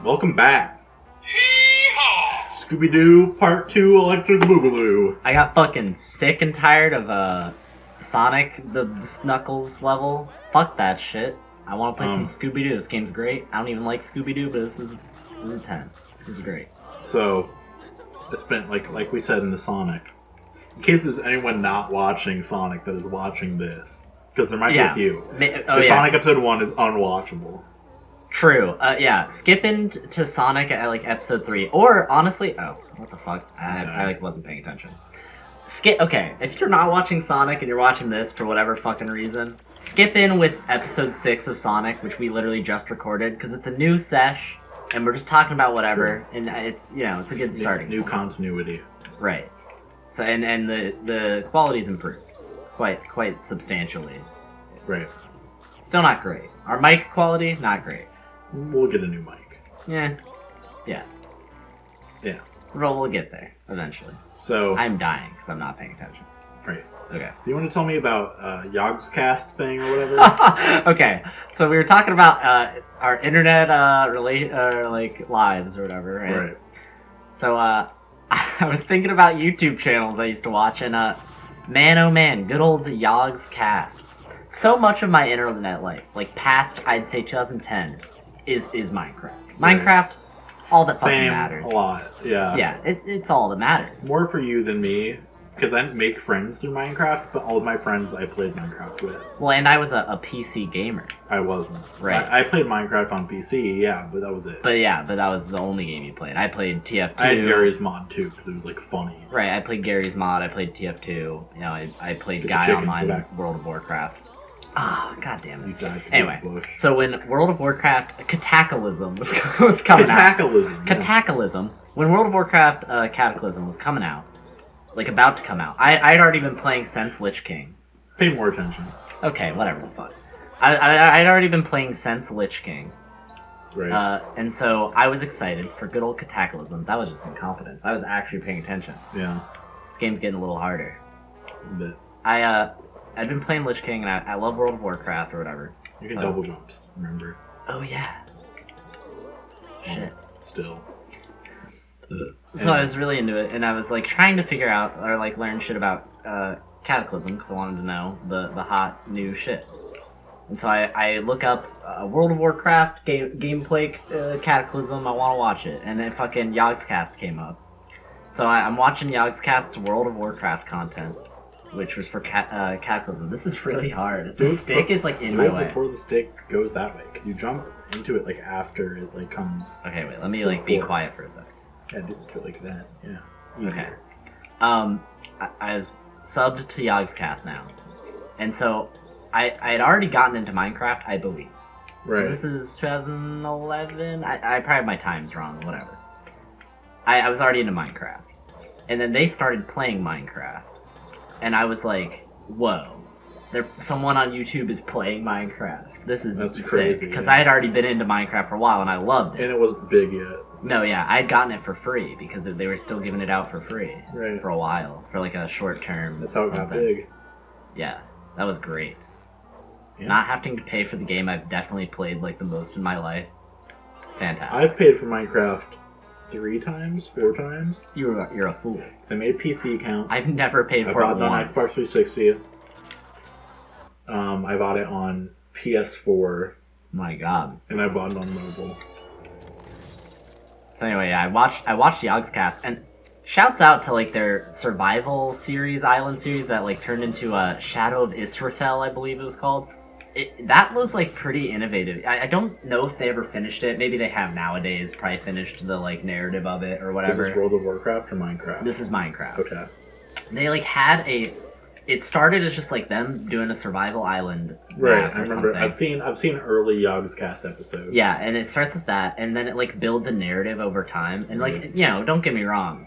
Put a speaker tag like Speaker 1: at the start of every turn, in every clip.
Speaker 1: Welcome back. Scooby-Doo Part 2 Electric Boogaloo.
Speaker 2: I got fucking sick and tired of Sonic, the Snuckles level. Fuck that shit. I want to play some Scooby-Doo. This game's great. I don't even like Scooby-Doo, but this is a 10. This is great.
Speaker 1: So, it's been, like we said in the Sonic, in case there's anyone not watching Sonic that is watching this, because there might be a few. Sonic Episode 1 is unwatchable.
Speaker 2: True. Skip into Sonic at like episode 3, or honestly, what the fuck? I wasn't paying attention. Okay, if you're not watching Sonic and you're watching this for whatever fucking reason, skip in with episode 6 of Sonic, which we literally just recorded, because it's a new sesh, and we're just talking about whatever, and it's it's a good starting
Speaker 1: new
Speaker 2: point.
Speaker 1: Continuity.
Speaker 2: Right. So and the quality's improved quite substantially.
Speaker 1: Right.
Speaker 2: Still not great. Our mic quality, not great.
Speaker 1: We'll get a new mic.
Speaker 2: Yeah. We'll get there eventually.
Speaker 1: So
Speaker 2: I'm dying because I'm not paying attention.
Speaker 1: Right.
Speaker 2: Okay.
Speaker 1: So you want to tell me about Yogg's cast thing or whatever?
Speaker 2: Okay. So we were talking about our internet lives or whatever, right?
Speaker 1: Right.
Speaker 2: So I was thinking about YouTube channels I used to watch, and man, oh man, good old Yogg's cast. So much of my internet life, like past, I'd say 2010, is Minecraft. Minecraft, all that fucking matters.
Speaker 1: A lot, yeah.
Speaker 2: Yeah, it's all that matters.
Speaker 1: More for you than me, because I didn't make friends through Minecraft, but all of my friends I played Minecraft with.
Speaker 2: Well, and I was a PC gamer.
Speaker 1: I wasn't.
Speaker 2: Right.
Speaker 1: I played Minecraft on PC, yeah, but that was it.
Speaker 2: But that was the only game you played. I played TF2.
Speaker 1: I had Gary's mod too, because it was like funny.
Speaker 2: Right, I played Gary's mod, I played TF2, I played Guy Online World of Warcraft. Ah, god damn it. Anyway, so when World of Warcraft Cataclysm was coming out. Cataclysm. When World of Warcraft Cataclysm was coming out, like about to come out, I'd already been playing since Lich King.
Speaker 1: Pay more attention.
Speaker 2: Okay, whatever the fuck. I'd already been playing since Lich King.
Speaker 1: Right.
Speaker 2: And so I was excited for good old Cataclysm. That was just incompetence. I was actually paying attention.
Speaker 1: Yeah.
Speaker 2: This game's getting a little harder.
Speaker 1: A bit.
Speaker 2: I'd been playing Lich King, and I love World of Warcraft or whatever.
Speaker 1: You can double jumps, remember?
Speaker 2: Oh, yeah. Shit.
Speaker 1: Still.
Speaker 2: So I was really into it, and I was like trying to figure out, or like learn shit about Cataclysm, because I wanted to know the hot new shit. And so I look up World of Warcraft gameplay Cataclysm, I want to watch it, and then fucking Yogg's Cast came up. So I'm watching Yogg's Cast's World of Warcraft content, which was for Cataclysm. This is really hard. The stick is like in my way.
Speaker 1: Before the stick goes that way, because you jump into it like after it like comes.
Speaker 2: Okay, wait. Let me like be quiet for a sec.
Speaker 1: Yeah, do it like that. Yeah.
Speaker 2: Easier. Okay. I was subbed to Yogg's Cast now, and so I had already gotten into Minecraft, I believe.
Speaker 1: Right.
Speaker 2: This is 2011. I probably have my times wrong. Whatever. I was already into Minecraft, and then they started playing Minecraft. And I was like, whoa, someone on YouTube is playing Minecraft. That's sick.
Speaker 1: Crazy.
Speaker 2: Because I had already been into Minecraft for a while, and I loved it.
Speaker 1: And it wasn't big yet.
Speaker 2: No, yeah, I'd gotten it for free, because they were still giving it out for free.
Speaker 1: Right.
Speaker 2: For a while. For like a short term.
Speaker 1: That's how it got big.
Speaker 2: Yeah, that was great.
Speaker 1: Yeah.
Speaker 2: Not having to pay for the game I've definitely played like the most in my life. Fantastic.
Speaker 1: I've paid for Minecraft 4 times.
Speaker 2: You're a fool.
Speaker 1: I made a PC account.
Speaker 2: I've never paid for it once.
Speaker 1: I bought it on Xbox 360. I bought it on PS4.
Speaker 2: My God.
Speaker 1: And I bought it on mobile.
Speaker 2: So anyway, I watched Yogg's Cast, and shouts out to like their survival series, island series that like turned into Shadow of Israfel, I believe it was called. That was like pretty innovative. I don't know if they ever finished it. Maybe they have nowadays. Probably finished the like narrative of it or whatever.
Speaker 1: This is World of Warcraft or Minecraft?
Speaker 2: This is Minecraft.
Speaker 1: Okay.
Speaker 2: They like had it started as just like them doing a survival island.
Speaker 1: Right. I remember. Something. I've seen early Yogg's Cast episodes.
Speaker 2: Yeah, and it starts as that, and then it like builds a narrative over time, and like don't get me wrong.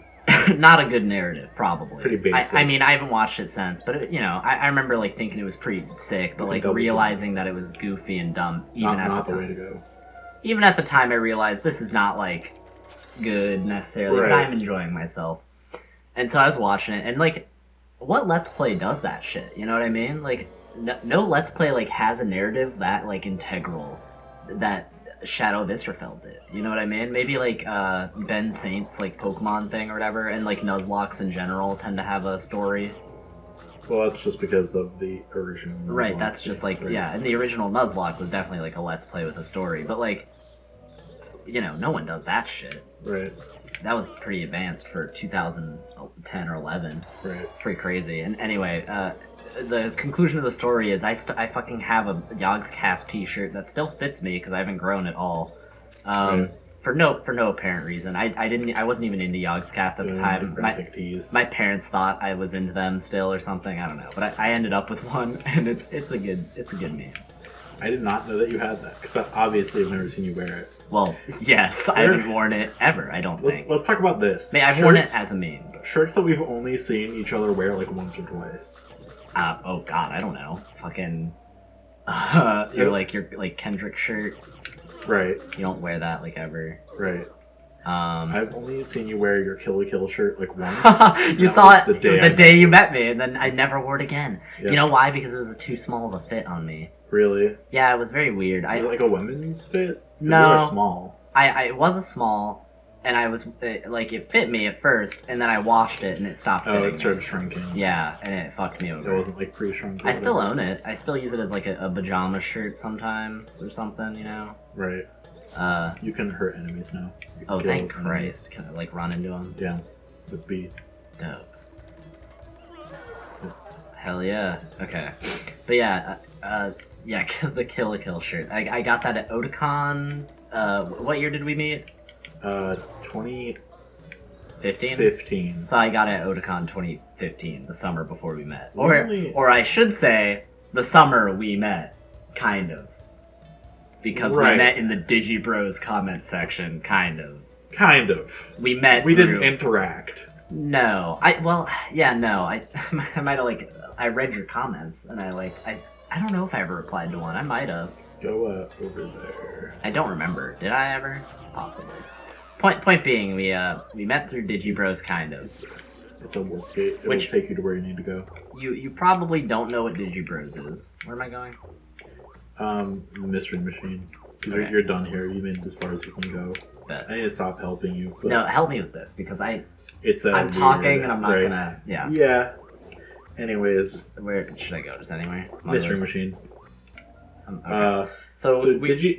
Speaker 2: Not a good narrative, probably.
Speaker 1: Pretty basic.
Speaker 2: I mean, I haven't watched it since, but I remember like thinking it was pretty sick, but like realizing that it was goofy and dumb even at the time. Not the way to go. Even at the time, I realized this is not like good necessarily, but I'm enjoying myself. And so I was watching it, and like, what Let's Play does that shit? You know what I mean? Like, no Let's Play like has a narrative that like integral, that Shadow of Israfel did. You know what I mean? Maybe like Ben Saint's like Pokemon thing or whatever, and like Nuzlockes in general tend to have a story.
Speaker 1: Well, that's just because of the original Nuzlocke.
Speaker 2: Right, that's just like, yeah, and the original Nuzlocke was definitely like a let's play with a story, but like, you know, no one does that shit.
Speaker 1: Right.
Speaker 2: That was pretty advanced for 2010 or 11.
Speaker 1: Right.
Speaker 2: Pretty crazy. And anyway, the conclusion of the story is I fucking have a Yogscast t-shirt that still fits me because I haven't grown at all.
Speaker 1: Right.
Speaker 2: For no apparent reason. I wasn't even into Yogscast at the time. My parents thought I was into them still or something. I don't know. But I ended up with one, and it's a good meme.
Speaker 1: I did not know that you had that because obviously I've never seen you wear it.
Speaker 2: Well, yes, I haven't worn it ever. I don't think.
Speaker 1: Let's talk about this.
Speaker 2: I've worn it as a meme.
Speaker 1: Shirts that we've only seen each other wear like once or twice.
Speaker 2: Oh God, I don't know. Fucking. Your Kendrick shirt.
Speaker 1: Right.
Speaker 2: You don't wear that like ever.
Speaker 1: Right. I've only seen you wear your Kill la Kill shirt like once.
Speaker 2: You saw it the day you met me, and then I never wore it again. Yep. You know why? Because it was too small of a fit on me.
Speaker 1: Really?
Speaker 2: Yeah, it was very weird.
Speaker 1: Was it like a women's fit?
Speaker 2: No.
Speaker 1: You were small.
Speaker 2: I was a small, and I was like it fit me at first, and then I washed it and it stopped fitting.
Speaker 1: Oh, it started shrinking.
Speaker 2: Yeah, and it fucked me over.
Speaker 1: It wasn't like pre-shrunk.
Speaker 2: I still own it. I still use it as like a pajama shirt sometimes or something, you know.
Speaker 1: Right. You can hurt enemies now.
Speaker 2: Oh, thank Christ! Can I like run into them?
Speaker 1: Yeah, with B.
Speaker 2: Dope. Hell yeah. Okay, but yeah, the Kill la Kill shirt. I got that at Otakon. What year did we meet?
Speaker 1: 2015.
Speaker 2: 15. So I got it at Otakon 2015, the summer before we met, or I should say, the summer we met, kind of. Because we met in the Digibros comment section, kind of.
Speaker 1: Kind of.
Speaker 2: We met.
Speaker 1: We didn't interact.
Speaker 2: No, I might have I read your comments and I don't know if I ever replied to one. I might have.
Speaker 1: Go over there.
Speaker 2: I don't remember. Did I ever? Possibly. Point being, we met through Digibros, kind of.
Speaker 1: It's a work gate. It will take you to where you need to go.
Speaker 2: You probably don't know what Digibros is. Where am I going?
Speaker 1: Mystery Machine.
Speaker 2: Okay.
Speaker 1: You're done here. You made it as far as you can go.
Speaker 2: Bet.
Speaker 1: I need to stop helping you. But
Speaker 2: no, help me with this because I'm
Speaker 1: weird,
Speaker 2: talking and I'm not gonna. Yeah.
Speaker 1: Yeah. Anyways,
Speaker 2: where should I go? Just anywhere?
Speaker 1: Mystery Machine.
Speaker 2: Okay.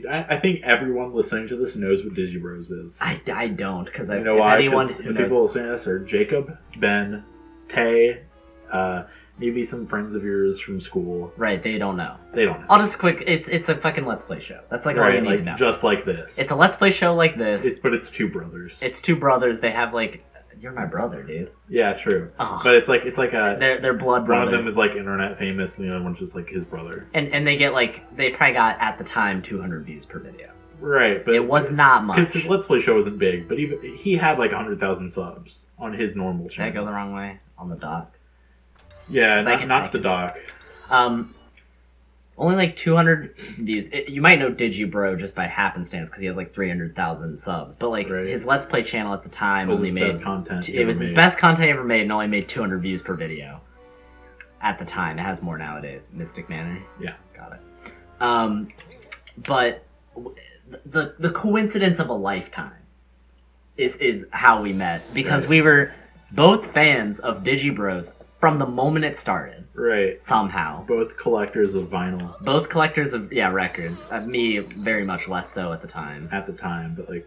Speaker 1: I think everyone listening to this knows what Digibros is.
Speaker 2: I don't because
Speaker 1: you know why? The people listening to this are Jacob, Ben, Tay, maybe some friends of yours from school.
Speaker 2: Right, they don't know.
Speaker 1: I'll
Speaker 2: just it's a fucking Let's Play show. That's like all you need to know.
Speaker 1: Just like this.
Speaker 2: It's a Let's Play show like this.
Speaker 1: But it's two brothers.
Speaker 2: It's two brothers. They have like... You're my brother, dude.
Speaker 1: Yeah, true.
Speaker 2: Oh.
Speaker 1: But it's like a...
Speaker 2: They're blood brothers.
Speaker 1: One of them is like internet famous, and the other one's just like his brother.
Speaker 2: And they get they probably got, at the time, 200 views per video.
Speaker 1: Right, but...
Speaker 2: It was not much.
Speaker 1: Because his Let's Play show wasn't big, but he had like 100,000 subs on his normal channel.
Speaker 2: Did I go the wrong way? On the dock?
Speaker 1: Yeah, not to the dock.
Speaker 2: Only like 200 views. You might know Digibro just by happenstance because he has like 300,000 subs. But his Let's Play channel at the time only made...
Speaker 1: His best
Speaker 2: content he ever made and only made 200 views per video. At the time. It has more nowadays. Mystic Manor?
Speaker 1: Yeah.
Speaker 2: Got it. But the coincidence of a lifetime is how we met. Because we were both fans of Digibros from the moment it started.
Speaker 1: Right.
Speaker 2: Somehow.
Speaker 1: Both collectors of vinyl.
Speaker 2: Both collectors of, records. Me, very much less so at the time.
Speaker 1: Quickly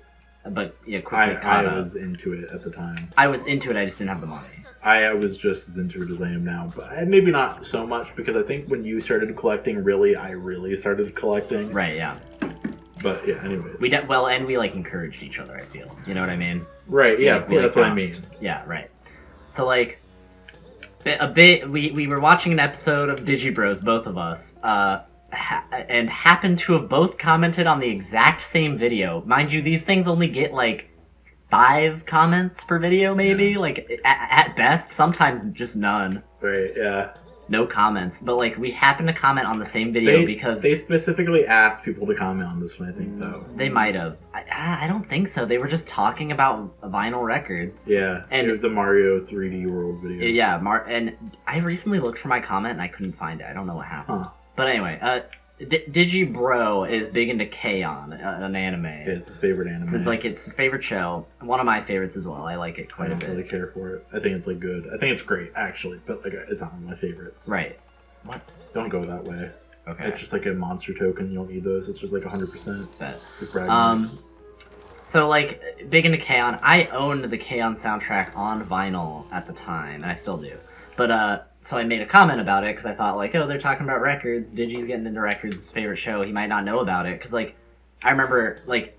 Speaker 2: I
Speaker 1: was into it at the time.
Speaker 2: I was into it, I just didn't have the money.
Speaker 1: I was just as into it as I am now. But maybe not so much, because I think when you started collecting, I really started collecting.
Speaker 2: Right, yeah.
Speaker 1: But yeah, anyways.
Speaker 2: We encouraged each other, I feel. You know what I mean?
Speaker 1: Right, yeah, that's what I mean.
Speaker 2: Yeah, right. So we were watching an episode of Digibros, both of us, and happened to have both commented on the exact same video. Mind you, these things only get 5 comments per video, maybe, at best. Sometimes just none.
Speaker 1: Right, yeah.
Speaker 2: No comments, but we happened to comment on the same video because
Speaker 1: they specifically asked people to comment on this one. I think though
Speaker 2: they might have. I don't think so. They were just talking about vinyl records.
Speaker 1: Yeah, and it was a Mario 3D World video.
Speaker 2: Yeah, and I recently looked for my comment and I couldn't find it. I don't know what happened. But anyway, Digibro is big into K-On, an anime.
Speaker 1: It's his favorite anime.
Speaker 2: It's like its favorite show. One of my favorites as well. I like it quite a bit.
Speaker 1: I don't really care for it. I think it's like good. I think it's great actually, but like it's not one of my favorites.
Speaker 2: Right. What?
Speaker 1: Don't go that way.
Speaker 2: Okay.
Speaker 1: It's just like a monster token. You don't need those. It's just like 100%.
Speaker 2: So like big into K-On. I owned the K-On soundtrack on vinyl at the time, and I still do. But so I made a comment about it because I thought like, oh, they're talking about records. Digi's getting into records. His favorite show. He might not know about it because like I remember like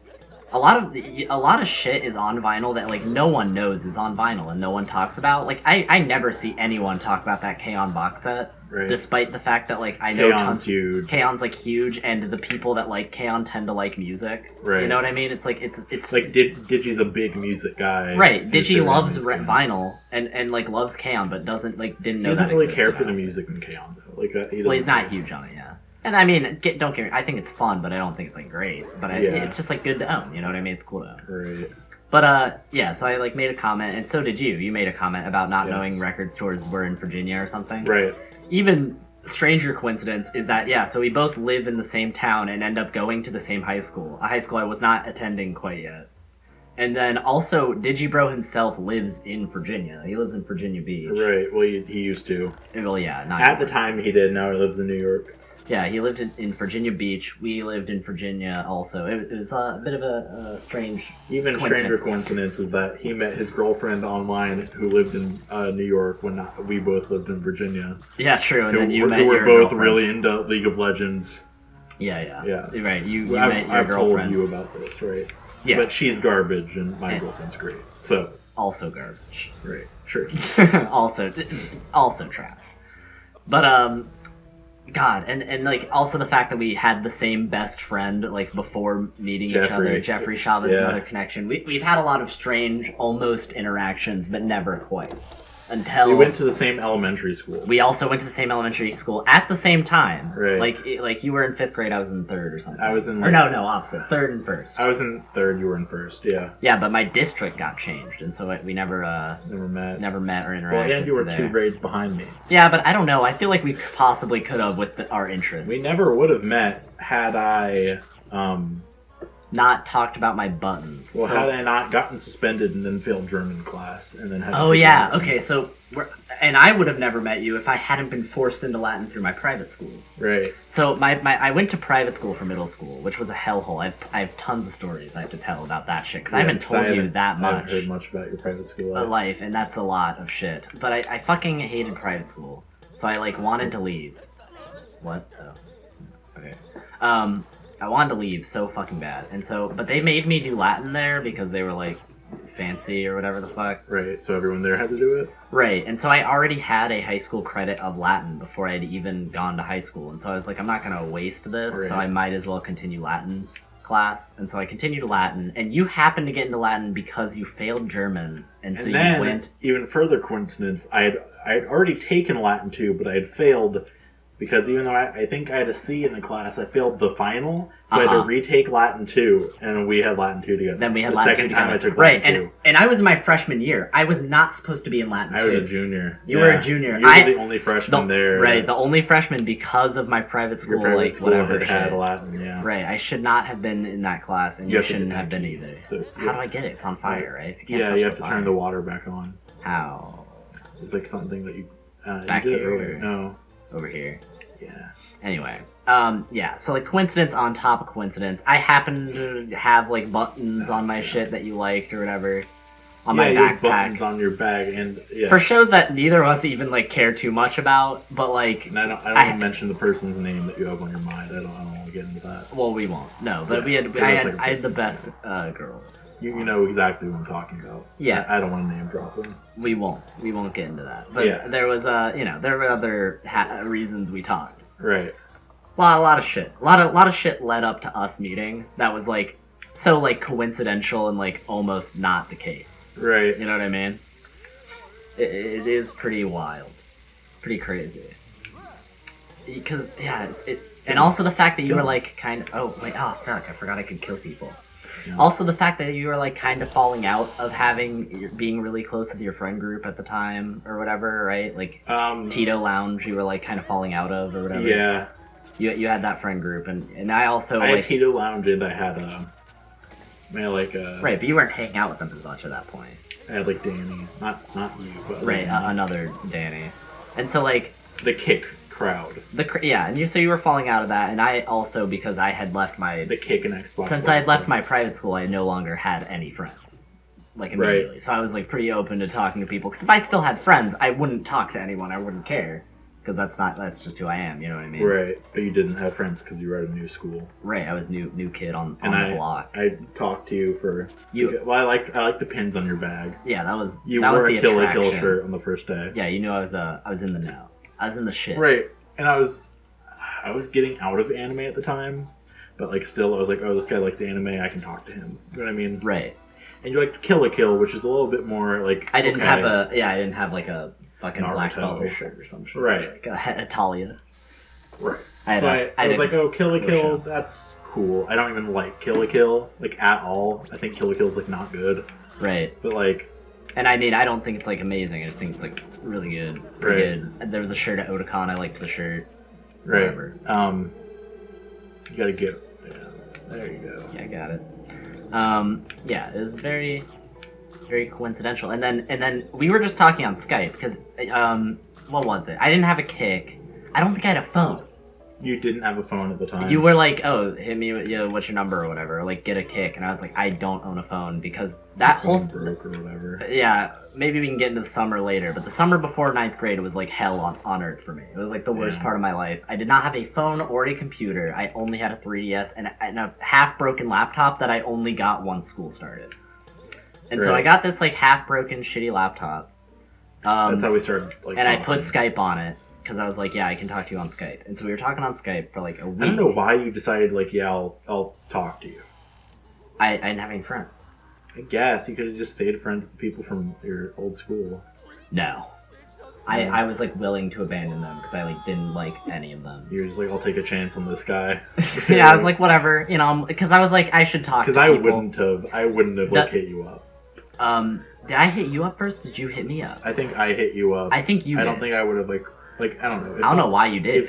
Speaker 2: a lot of shit is on vinyl that like no one knows is on vinyl and no one talks about. Like I never see anyone talk about that K-On box set, right. Despite the fact that like I know
Speaker 1: K-On's huge.
Speaker 2: K-On's like huge, and the people that like K-On tend to like music.
Speaker 1: Right.
Speaker 2: You know what I mean? It's like it's
Speaker 1: like Digi's a big music guy.
Speaker 2: Right. Digi loves vinyl and like loves K-On, but didn't know that.
Speaker 1: He doesn't really care for the music in K-On though. Like
Speaker 2: well, he's not huge on it, yeah. And I mean, don't get me. I think it's fun, but I don't think it's like great. But it's just like good to own. You know what I mean? It's cool to own.
Speaker 1: Right.
Speaker 2: But yeah, so I like made a comment, and so did you. You made a comment about not knowing record stores were in Virginia or something.
Speaker 1: Right.
Speaker 2: Even stranger coincidence is that so we both live in the same town and end up going to the same high school. A high school I was not attending quite yet. And then also, Digibro himself lives in Virginia. He lives in Virginia Beach.
Speaker 1: Right. Well, he used to.
Speaker 2: Well, yeah. Not
Speaker 1: at the time he did. Now he lives in New York.
Speaker 2: Yeah, he lived in Virginia Beach. We lived in Virginia also. It was a bit of a strange
Speaker 1: Even stranger coincidence is that he met his girlfriend online who lived in New York when we both lived in Virginia.
Speaker 2: Yeah, true. And then you met
Speaker 1: your
Speaker 2: girlfriend.
Speaker 1: Who were both really into League of Legends.
Speaker 2: Yeah.
Speaker 1: Yeah.
Speaker 2: Right, you met your girlfriend.
Speaker 1: I've told you about this, right?
Speaker 2: Yeah.
Speaker 1: But she's garbage and my girlfriend's great. So
Speaker 2: also garbage.
Speaker 1: Right, true.
Speaker 2: also trash. But God, and like also the fact that we had the same best friend like before meeting each other. Jeffrey Chavez, another connection. We've had a lot of strange, almost interactions, but never quite. Until
Speaker 1: we went to the same elementary school.
Speaker 2: We also went to the same elementary school at the same time.
Speaker 1: Right.
Speaker 2: Like you were in 5th grade, I was in 3rd or something.
Speaker 1: I was in
Speaker 2: no, opposite. 3rd and 1st.
Speaker 1: I was in 3rd, you were in 1st, yeah.
Speaker 2: Yeah, but my district got changed, and so we never met or interacted.
Speaker 1: Well, and you were 2 grades behind me.
Speaker 2: Yeah, but I don't know. I feel like we possibly could have with our interests.
Speaker 1: We never would have met had I
Speaker 2: not talked about my buttons.
Speaker 1: Well, had I not gotten suspended and then failed German class and then had
Speaker 2: okay, so and I would have never met you if I hadn't been forced into Latin through my private school.
Speaker 1: Right.
Speaker 2: So I went to private school for middle school, which was a hellhole. I have tons of stories I have to tell about that shit because I haven't told you that much.
Speaker 1: I haven't heard much about your private school
Speaker 2: life, and that's a lot of shit. But I fucking hated private school, so I like wanted to leave. What? Oh. Okay. I wanted to leave so fucking bad, but they made me do Latin there because they were like fancy or whatever the fuck.
Speaker 1: Right, so everyone there had to do it?
Speaker 2: Right, and so I already had a high school credit of Latin before I'd even gone to high school, and so I was like, I'm not gonna waste this, so I might as well continue Latin class, and so I continued Latin, and you happened to get into Latin because you failed German, and so
Speaker 1: then,
Speaker 2: you went...
Speaker 1: even further coincidence, I had already taken Latin too, but I had failed... Because even though I think I had a C in the class, I failed the final, so I had to retake Latin 2, and we had Latin 2 together.
Speaker 2: Then we had Latin 2 together.
Speaker 1: I took Latin 2.
Speaker 2: And I was in my freshman year. I was not supposed to be in Latin 2.
Speaker 1: I was a junior.
Speaker 2: You were a junior.
Speaker 1: You were the only freshman there.
Speaker 2: Right, the only freshman because of my private school, whatever
Speaker 1: had Latin, yeah.
Speaker 2: Right, I should not have been in that class, and you shouldn't have been either.
Speaker 1: So,
Speaker 2: How do I get it? It's on fire, right?
Speaker 1: You have to turn the water back on.
Speaker 2: How?
Speaker 1: It's like something that you...
Speaker 2: back
Speaker 1: you did
Speaker 2: here?
Speaker 1: Earlier. No.
Speaker 2: Over here.
Speaker 1: Yeah.
Speaker 2: Anyway, so like coincidence on top of coincidence. I happen to have like buttons on my shit that you liked or whatever on my backpack.
Speaker 1: Buttons on your bag and
Speaker 2: for shows that neither of us even like care too much about, but like
Speaker 1: and I don't even mention the person's name that you have on your mind. I don't want to get into that.
Speaker 2: Well, we won't. No, but I had the best girls.
Speaker 1: You know exactly what I'm talking about.
Speaker 2: Yes.
Speaker 1: I don't want to name drop them.
Speaker 2: We won't get into that. But there was there were other reasons we talked.
Speaker 1: Right.
Speaker 2: A lot of shit. A lot of shit led up to us meeting that was like so like coincidental and like almost not the case.
Speaker 1: Right.
Speaker 2: You know what I mean? It is pretty wild. Pretty crazy. Because and also the fact that you were like kind of fuck, I forgot I could kill people. Yeah. Also the fact that you were like kind of falling out of being really close with your friend group at the time or whatever, right? Like Tito Lounge, you were like kind of falling out of or whatever.
Speaker 1: Yeah.
Speaker 2: You had that friend group, and I also
Speaker 1: I
Speaker 2: like
Speaker 1: had Tito Lounge and I had
Speaker 2: right, but you weren't hanging out with them as much at that point.
Speaker 1: I had like Danny, not you, but
Speaker 2: Right, another Danny, and so like
Speaker 1: the Kick crowd.
Speaker 2: And so you were falling out of that, and I also because I had left
Speaker 1: the Kick and Xbox.
Speaker 2: Since I had left my private school, I no longer had any friends, like immediately. Right. So I was like pretty open to talking to people. Because if I still had friends, I wouldn't talk to anyone. I wouldn't care. Because that's just who I am. You know what I mean?
Speaker 1: Right. But you didn't have friends because you were at a new school.
Speaker 2: Right. I was new kid on the block.
Speaker 1: I talked to you for you. Well, I liked the pins on your bag.
Speaker 2: Yeah, that was
Speaker 1: you
Speaker 2: that
Speaker 1: wore
Speaker 2: was
Speaker 1: a Kill la Kill shirt on the first day.
Speaker 2: Yeah, you knew I was in the know. I was in the shit.
Speaker 1: Right. And I was getting out of anime at the time, but like still I was like, oh, this guy likes anime. I can talk to him. You know what I mean?
Speaker 2: Right.
Speaker 1: And you liked Kill la Kill, which is a little bit more like
Speaker 2: I didn't have like a fucking
Speaker 1: Naruto.
Speaker 2: black belt shirt or some shit.
Speaker 1: Right.
Speaker 2: Like a Talia.
Speaker 1: Right. I was like, oh, Kill la Kill, that's cool. I don't even like Kill la Kill, like, at all. I think Kill la Kill's, like, not good.
Speaker 2: Right.
Speaker 1: But, like...
Speaker 2: And I mean, I don't think it's, like, amazing. I just think it's, like, really good. Pretty good. There was a shirt at Otakon. I liked the shirt.
Speaker 1: Right.
Speaker 2: Whatever.
Speaker 1: You gotta get... Yeah, there you go.
Speaker 2: Yeah, I got it. Yeah, it was very... very coincidental. And then we were just talking on Skype because what was it? I didn't have a Kick. I don't think I had a phone.
Speaker 1: You didn't have a phone at the time.
Speaker 2: You were like, oh, hit me with, what's your number or whatever, or like get a Kick, and I was like, I don't own a phone because that whole
Speaker 1: broke or whatever.
Speaker 2: Yeah, maybe we can get into the summer later, but the summer before 9th grade was like hell on earth for me. It was like the worst part of my life. I did not have a phone or a computer. I only had a 3DS and a half broken laptop that I only got once school started. And so I got this like half broken shitty laptop.
Speaker 1: That's how we started. Like,
Speaker 2: and I put Skype on it because I was like, yeah, I can talk to you on Skype. And so we were talking on Skype for like a week.
Speaker 1: I don't know why you decided like, yeah, I'll talk to you.
Speaker 2: I didn't have any friends.
Speaker 1: I guess you could have just stayed friends with people from your old school.
Speaker 2: No. I was like willing to abandon them because I like didn't like any of them.
Speaker 1: You were just like, I'll take a chance on this guy.
Speaker 2: Yeah, I was like, whatever, because I was like, I should talk to people.
Speaker 1: Because I wouldn't have like hit you up.
Speaker 2: Did I hit you up first? Did you hit me up?
Speaker 1: I think I hit you up.
Speaker 2: I think you did.
Speaker 1: I don't think I would have like I don't know.
Speaker 2: I don't know why you did.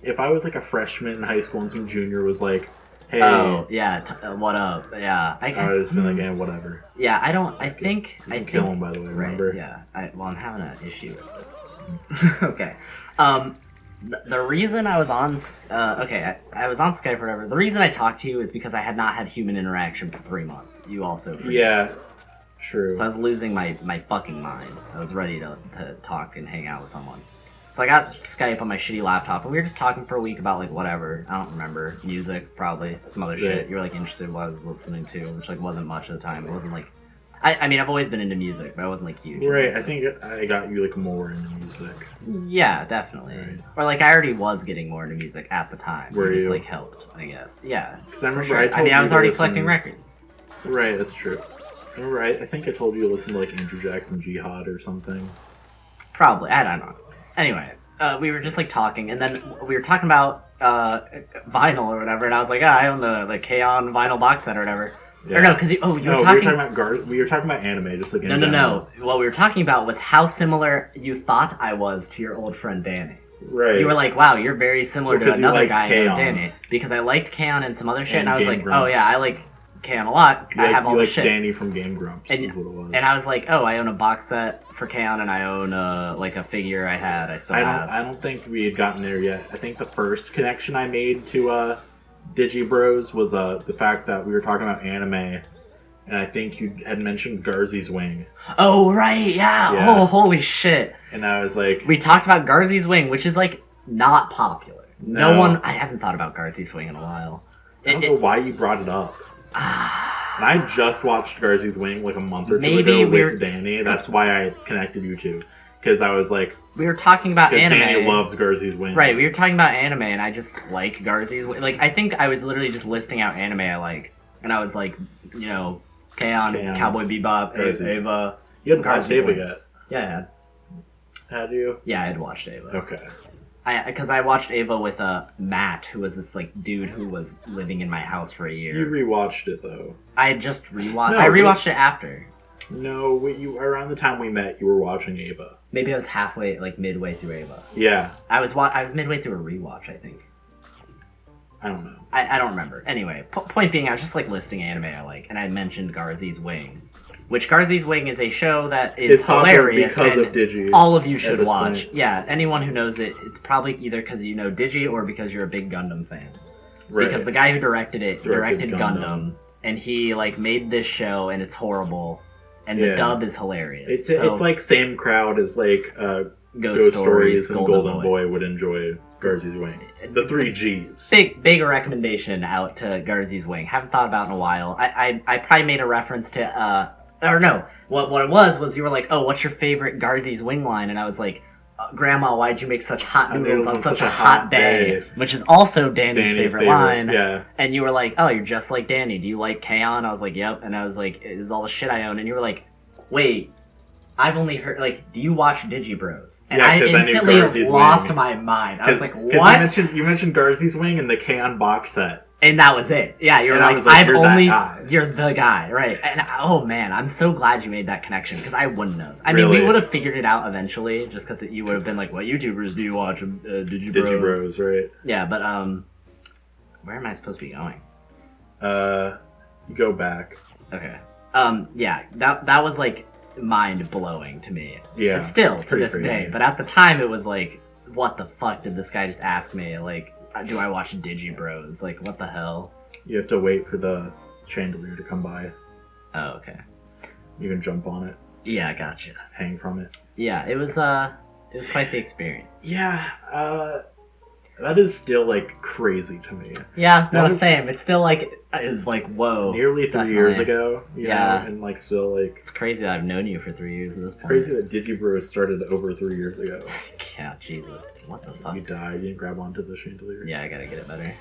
Speaker 1: If I was like a freshman in high school and some junior was like, hey.
Speaker 2: Oh, yeah, what up? Yeah, I guess.
Speaker 1: I would have been like, whatever.
Speaker 2: Yeah, I think.
Speaker 1: Kill him, by the way, remember?
Speaker 2: Right, yeah. I'm having an issue with this. Okay. The reason I was on, I was on Skype or whatever. The reason I talked to you is because I had not had human interaction for 3 months. You also.
Speaker 1: Yeah. True.
Speaker 2: So I was losing my fucking mind. I was ready to talk and hang out with someone. So I got Skype on my shitty laptop, and we were just talking for a week about, like, whatever. I don't remember. Music, probably. Some other shit. You were, like, interested in what I was listening to, which, like, wasn't much at the time. It wasn't, like... I mean, I've always been into music, but I wasn't, like, huge.
Speaker 1: Right, I think I got you, like, more into music.
Speaker 2: Yeah, definitely. Right. Or, like, I already was getting more into music at the time.
Speaker 1: Were you?
Speaker 2: It just, like, helped, I guess. Yeah.
Speaker 1: Because I remember
Speaker 2: sure. I was already collecting records.
Speaker 1: Right, that's true. Remember, I think I told you to listen to, like, Andrew Jackson Jihad or something.
Speaker 2: Probably. I don't know. Anyway, we were just, like, talking, and then we were talking about vinyl or whatever, and I was like, I own the K-On! Vinyl box set or whatever.
Speaker 1: Yeah.
Speaker 2: Or no, because you were talking...
Speaker 1: We were talking about anime, just like...
Speaker 2: No. What we were talking about was how similar you thought I was to your old friend Danny.
Speaker 1: Right.
Speaker 2: You were like, wow, you're very similar to another guy
Speaker 1: named
Speaker 2: Danny. Because I liked K-On! And some other shit, and I was like,
Speaker 1: Grumps.
Speaker 2: oh yeah, I like... K-On! A lot. I have all the shit.
Speaker 1: Danny from Game Grumps is what it was.
Speaker 2: And I was like, oh, I own a box set for K-On! And I own like a figure I still have.
Speaker 1: I don't think we had gotten there yet. I think the first connection I made to Digibros was the fact that we were talking about anime, and I think you had mentioned Garzy's Wing.
Speaker 2: Oh, right, yeah. Oh, holy shit.
Speaker 1: And I was like...
Speaker 2: We talked about Garzy's Wing, which is, like, not popular. No one... I haven't thought about Garzy's Wing in a while.
Speaker 1: I don't know why you brought it up. And I just watched Garzy's Wing like a month or two ago with Danny. That's why I connected you two. Because I was like...
Speaker 2: We were talking about anime.
Speaker 1: Because Danny loves Garzy's Wing.
Speaker 2: Right, we were talking about anime, and I just like Garzy's Wing. Like, I think I was literally just listing out anime I like. And I was like, K-On!, Cowboy Bebop, Ava.
Speaker 1: You hadn't watched Ava yet?
Speaker 2: Yeah, I had.
Speaker 1: Had you?
Speaker 2: Yeah, I had watched Ava.
Speaker 1: Okay.
Speaker 2: Because I watched Ava with Matt, who was this like dude who was living in my house for a year.
Speaker 1: You rewatched it though.
Speaker 2: I had just rewatched. No, I rewatched it after.
Speaker 1: No, around the time we met, you were watching Ava.
Speaker 2: Maybe I was midway through Ava.
Speaker 1: Yeah.
Speaker 2: I was midway through a rewatch, I think.
Speaker 1: I don't know.
Speaker 2: I don't remember. Anyway, point being, I was just like listing anime I like, and I mentioned Garzy's Wing, which Garzy's Wing is a show that is hilarious
Speaker 1: because
Speaker 2: and
Speaker 1: of Digi.
Speaker 2: all of you should watch.
Speaker 1: Point.
Speaker 2: Yeah, anyone who knows it, it's probably either because you know Digi or because you're a big Gundam fan.
Speaker 1: Right.
Speaker 2: Because the guy who directed it directed Gundam, and he like made this show, and it's horrible, and the dub is hilarious.
Speaker 1: It's like same crowd as like Ghost Stories and Golden Boy would enjoy Garzy's Wing. The 3 Gs.
Speaker 2: Big recommendation out to Garzy's Wing. Haven't thought about it in a while. I probably made a reference to or no. What it was you were like, oh, what's your favorite Garzy's Wing line? And I was like, Grandma, why'd you make such hot noodles on such a hot day? Which is also Danny's favorite line.
Speaker 1: Yeah.
Speaker 2: And you were like, oh, you're just like Danny. Do you like K-On? I was like, yep. And I was like, it is all the shit I own. And you were like, wait, I've only heard, like, do you watch Digibros? And I instantly lost my mind. I was like, what?
Speaker 1: You mentioned Garzy's Wing and the K-On box set.
Speaker 2: And that was it. Yeah, you're like, you're the guy, right? And oh man, I'm so glad you made that connection because I wouldn't have. I mean, we would have figured it out eventually, just because you would have been like, "What YouTubers do you watch? Digibros?"
Speaker 1: Digibros, right?
Speaker 2: Yeah, but where am I supposed to be going?
Speaker 1: You go back.
Speaker 2: Okay. Yeah, that was like mind blowing to me.
Speaker 1: Yeah.
Speaker 2: But still to this day, but at the time it was like, what the fuck did this guy just ask me? Like, do I watch Digibros? Like, what the hell?
Speaker 1: You have to wait for the chandelier to come by.
Speaker 2: Oh, okay.
Speaker 1: You can jump on it.
Speaker 2: Yeah, gotcha.
Speaker 1: Hang from it.
Speaker 2: Yeah, it was quite the experience.
Speaker 1: Yeah, that is still like crazy to me.
Speaker 2: Yeah, no, same. It's still like is like whoa.
Speaker 1: Nearly 3 years ago. You know, and like still like.
Speaker 2: It's crazy that I've known you for 3 years at this point.
Speaker 1: Crazy that Digibros started over 3 years ago.
Speaker 2: Yeah, Jesus, what the fuck?
Speaker 1: You died. You didn't grab onto the chandelier.
Speaker 2: Yeah, I gotta get it better.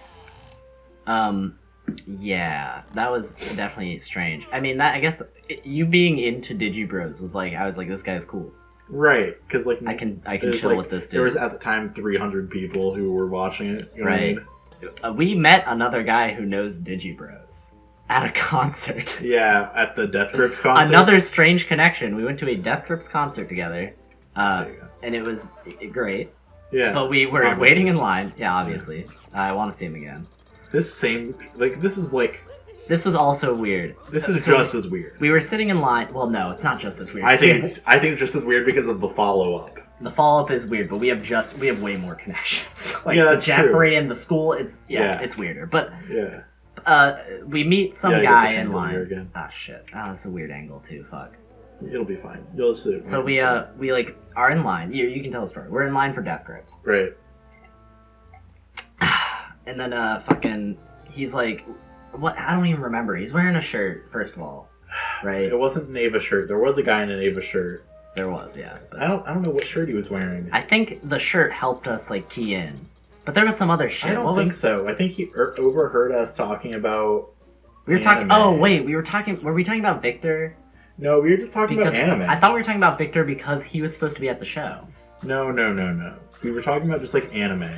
Speaker 2: Yeah, that was definitely strange. I mean, I guess you being into Digibros was like, I was like, this guy's cool.
Speaker 1: Right, because like
Speaker 2: I can chill with this dude.
Speaker 1: There was at the time 300 people who were watching it. You know
Speaker 2: right. What I mean? We met another guy who knows Digibros at a concert.
Speaker 1: Yeah, at the Death Grips concert.
Speaker 2: Another strange connection. We went to a Death Grips concert together, and it was great.
Speaker 1: Yeah,
Speaker 2: but we were waiting in line. Yeah, obviously. I want to see him again. This was also weird.
Speaker 1: This is just as weird.
Speaker 2: We were sitting in line. Well, no, it's not just as weird.
Speaker 1: I think it's just as weird because of the follow-up.
Speaker 2: The follow-up is weird, but we have way more connections. Like
Speaker 1: yeah,
Speaker 2: the
Speaker 1: that's
Speaker 2: Jeffrey
Speaker 1: true.
Speaker 2: and the school, it's weirder. But
Speaker 1: yeah,
Speaker 2: we meet some guy in line.
Speaker 1: Again.
Speaker 2: Ah, shit. Oh, that's a weird angle too. Fuck.
Speaker 1: It'll be fine. You'll see it.
Speaker 2: So we like are in line. You can tell the story. We're in line for Death Grips.
Speaker 1: Right.
Speaker 2: And then fucking he's like, what? I don't even remember. He's wearing a shirt, first of all, right?
Speaker 1: It wasn't an Ava shirt. There was a guy in an Ava shirt.
Speaker 2: There was, yeah. But
Speaker 1: I don't know what shirt he was wearing.
Speaker 2: I think the shirt helped us like key in, but there was some other shit.
Speaker 1: I don't think so. I think he overheard us talking about.
Speaker 2: We were talking. Oh wait, we were talking. Were we talking about Victor?
Speaker 1: No, we were just talking about anime.
Speaker 2: I thought we were talking about Victor because he was supposed to be at the show.
Speaker 1: No. We were talking about just like anime.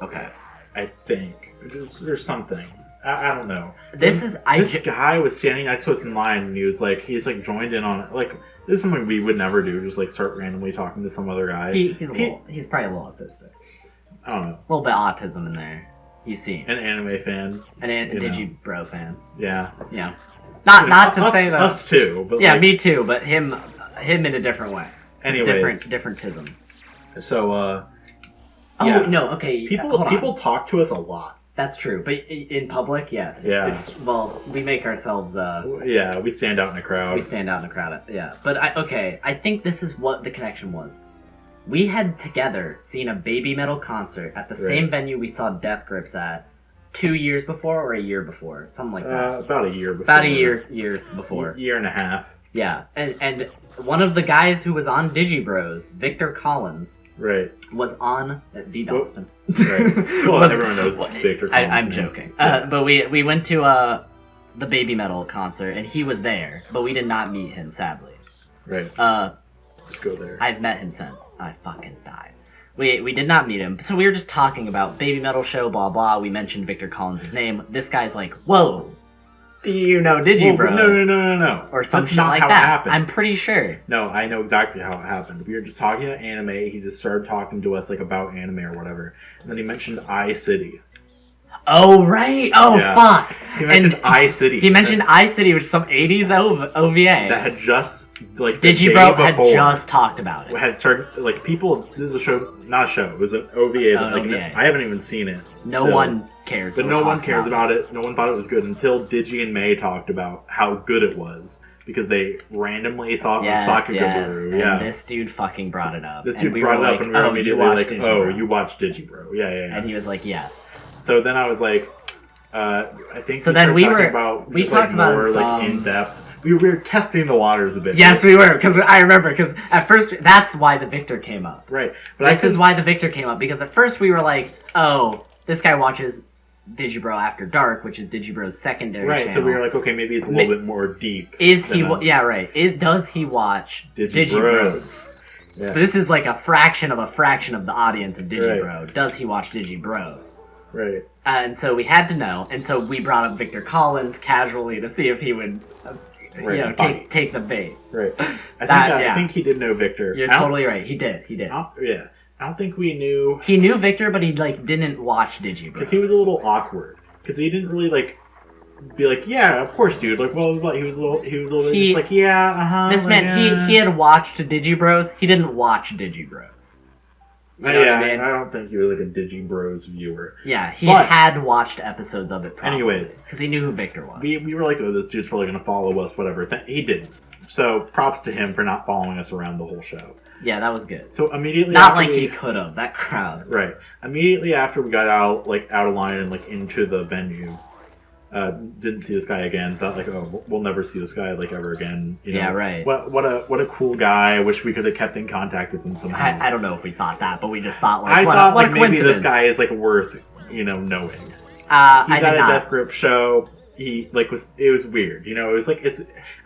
Speaker 2: Okay.
Speaker 1: I think there's something. I don't know.
Speaker 2: This
Speaker 1: guy was standing next to us in line, and he's like joined in on it. Like, this is something we would never do. Just like start randomly talking to some other guy.
Speaker 2: He's probably a little autistic.
Speaker 1: I don't know.
Speaker 2: A little bit of autism in there. He's seen
Speaker 1: an anime fan,
Speaker 2: a Digibro fan.
Speaker 1: Yeah.
Speaker 2: Yeah. Not to say that
Speaker 1: us too, but
Speaker 2: yeah, me too. But him in a different way.
Speaker 1: Anyways,
Speaker 2: differentism.
Speaker 1: So.
Speaker 2: Oh no! Okay.
Speaker 1: People talk to us a lot.
Speaker 2: That's true, but in public, yes.
Speaker 1: Yeah.
Speaker 2: We make ourselves.
Speaker 1: Yeah, we stand out in a crowd.
Speaker 2: Yeah, but I think this is what the connection was. We had together seen a Baby Metal concert at the same venue we saw Death Grips at 2 years before or a year before, something like that.
Speaker 1: About a year before.
Speaker 2: About a year before.
Speaker 1: Year and a half.
Speaker 2: Yeah, and one of the guys who was on Digibros, Victor Collins,
Speaker 1: right,
Speaker 2: was on DDoSed him.
Speaker 1: Right. Well, everyone knows Victor Collins.
Speaker 2: I'm joking. But we went to the Baby Metal concert, and he was there, but we did not meet him, sadly.
Speaker 1: Right. Let's go there.
Speaker 2: I've met him since. I fucking died. We did not meet him, so we were just talking about Baby Metal show, blah blah. We mentioned Victor Collins' name. This guy's like, "Whoa, do you know Digibros?"
Speaker 1: No.
Speaker 2: Or some shit like that. Happened. I'm pretty sure.
Speaker 1: No, I know exactly how it happened. We were just talking about anime. He just started talking to us like about anime or whatever, and then he mentioned iCity.
Speaker 2: Oh, right. Oh,
Speaker 1: Yeah.
Speaker 2: fuck.
Speaker 1: He mentioned iCity.
Speaker 2: He mentioned iCity, which is some 80s OVA.
Speaker 1: That had just, like,
Speaker 2: Digibro had just talked about it.
Speaker 1: Had started, like, people, this is a show, not a show, it was an OVA that, like,
Speaker 2: OVA.
Speaker 1: I haven't even seen it.
Speaker 2: No one cares.
Speaker 1: But no one cares about it. No one thought it was good until Digi and May talked about how good it was. Because they randomly saw it on Sakagaburu. Yeah.
Speaker 2: And this dude fucking brought it up.
Speaker 1: This dude brought it up, and we were immediately like, Digibro. Oh, you watched Digibro. Yeah.
Speaker 2: And he was like, yes.
Speaker 1: So then I was like, I think
Speaker 2: so then we talked about
Speaker 1: more like in depth. We were testing the waters a bit.
Speaker 2: Yes, we were, because I remember, because at first, that's why the Victor came up.
Speaker 1: Right.
Speaker 2: But this is why the Victor came up, because at first we were like, oh, this guy watches Digibro After Dark, which is Digibro's secondary channel.
Speaker 1: Right, so we were like, okay, maybe it's a little bit more deep.
Speaker 2: Does he watch Digibros?
Speaker 1: Yeah.
Speaker 2: But this is like a fraction of the audience of Digibro. Right. Does he watch Digibros?
Speaker 1: Right.
Speaker 2: And so we had to know, and so we brought up Victor Collins casually to see if he would, take the bait.
Speaker 1: Right. I think he did know Victor.
Speaker 2: You're totally right. He did.
Speaker 1: Yeah. I don't think we knew.
Speaker 2: He knew Victor, but he didn't watch Digibro.
Speaker 1: Because he was a little awkward. Because he didn't really be like, yeah, of course, dude. Like, well, he was a little bit just like, yeah,
Speaker 2: This meant he had watched Digibros. He didn't watch Digibros.
Speaker 1: You know I don't think he was like a Digibros viewer.
Speaker 2: Yeah, he had watched episodes of it. Probably,
Speaker 1: anyways,
Speaker 2: because he knew who Victor was.
Speaker 1: We were like, oh, this dude's probably gonna follow us, whatever. He didn't. So props to him for not following us around the whole show.
Speaker 2: Yeah, that was good.
Speaker 1: So immediately
Speaker 2: he could have, that crowd.
Speaker 1: Right. Immediately after we got out of line and like into the venue, didn't see this guy again. Thought like, oh, we'll never see this guy like ever again. You know?
Speaker 2: Yeah, right.
Speaker 1: What a cool guy. I wish we could have kept in contact with him somehow.
Speaker 2: I don't know if we thought that, but we just thought like,
Speaker 1: I thought like maybe this guy is like worth knowing. He's at a Death Grip show. It was weird, it was like,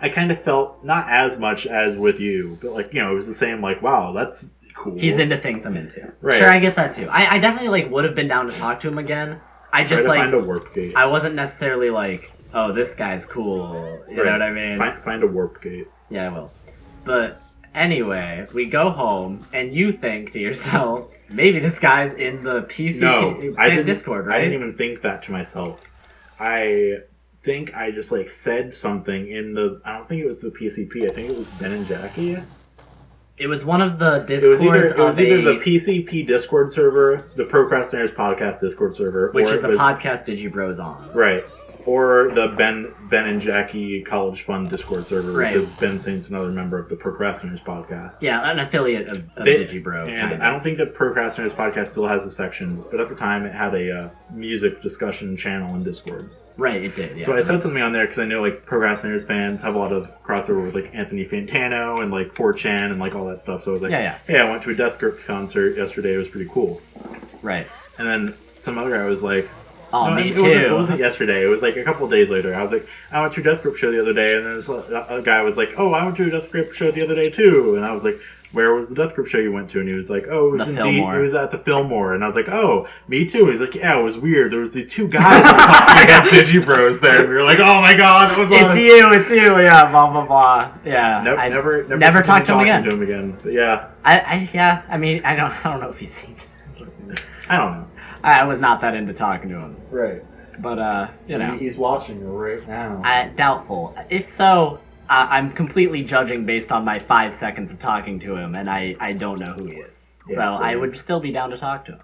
Speaker 1: I kind of felt not as much as with you, but like, it was the same, like, wow, that's cool.
Speaker 2: He's into things I'm into.
Speaker 1: Right.
Speaker 2: Sure, I get that too. I definitely like would have been down to talk to him again. I just like,
Speaker 1: find a warp gate.
Speaker 2: I wasn't necessarily like, oh, this guy's cool, you know what I mean?
Speaker 1: Find a warp gate.
Speaker 2: Yeah, I will. But anyway, we go home, and you think to yourself, maybe this guy's in the PC Discord, right?
Speaker 1: I didn't even think that to myself. I think I just like said something I don't think it was the PCP. I think it was Ben and Jackie.
Speaker 2: It was one of the Discords.
Speaker 1: It was either the PCP Discord server, the Procrastinators Podcast Discord server,
Speaker 2: which is a podcast Digibros on.
Speaker 1: Right. Or the Ben and Jackie College Fund Discord server,
Speaker 2: right.
Speaker 1: Because Ben Saint's another member of the Procrastinators Podcast.
Speaker 2: Yeah, an affiliate of Digibro.
Speaker 1: And I don't think the Procrastinators Podcast still has a section, but at the time it had a music discussion channel in Discord.
Speaker 2: Right, it did, yeah.
Speaker 1: So I said something on there because I know like Procrastinators fans have a lot of crossover with like Anthony Fantano and like 4chan and like all that stuff. So I was like, hey, I went to a Death Grips concert yesterday. It was pretty cool.
Speaker 2: Right.
Speaker 1: And then some other guy was like,
Speaker 2: oh,
Speaker 1: no,
Speaker 2: me too.
Speaker 1: It wasn't yesterday. It was like a couple of days later. I was like, I went to a Death Grip show the other day. And then this guy was like, oh, I went to a Death Grip show the other day too. And I was like, where was the Death Grip show you went to? And he was like, oh, it was at the Fillmore. And I was like, oh, me too. And he's like, yeah, it was weird. There was these two guys talking at Digibros there. And we were like, oh my god, it was
Speaker 2: It's you, yeah, blah, blah, blah. Yeah.
Speaker 1: Nope,
Speaker 2: I
Speaker 1: never
Speaker 2: talked to him
Speaker 1: again. But yeah.
Speaker 2: I mean, I don't know if he's seen it.
Speaker 1: I don't know.
Speaker 2: I was not that into talking to him.
Speaker 1: Right.
Speaker 2: But,
Speaker 1: Maybe he's watching right now.
Speaker 2: Doubtful. If so, I'm completely judging based on my 5 seconds of talking to him, and I don't know who he is. Yeah, so I would still be down to talk to him.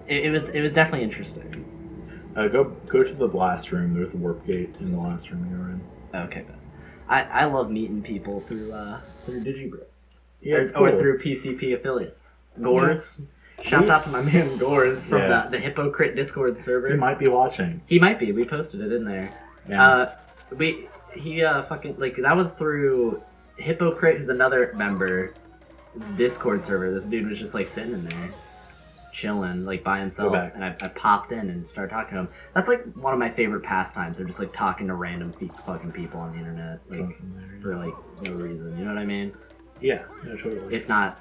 Speaker 2: It was definitely interesting.
Speaker 1: Go to the blast room. There's a warp gate in the last room you were in.
Speaker 2: Okay, but I love meeting people through Digibros.
Speaker 1: Yeah, it's cool.
Speaker 2: Or through PCP affiliates. Gores. Shouts out to my man Gores from the Hypocrite Discord server.
Speaker 1: He might be watching.
Speaker 2: He might be. We posted it in there. Yeah. That was through Hypocrite, who's another member. This Discord server. This dude was just like sitting in there, chilling, like by himself. And I popped in and started talking to him. That's like one of my favorite pastimes. Of just like talking to random fucking people on the internet, like for like no reason. You know what I mean?
Speaker 1: Yeah, totally.
Speaker 2: If not,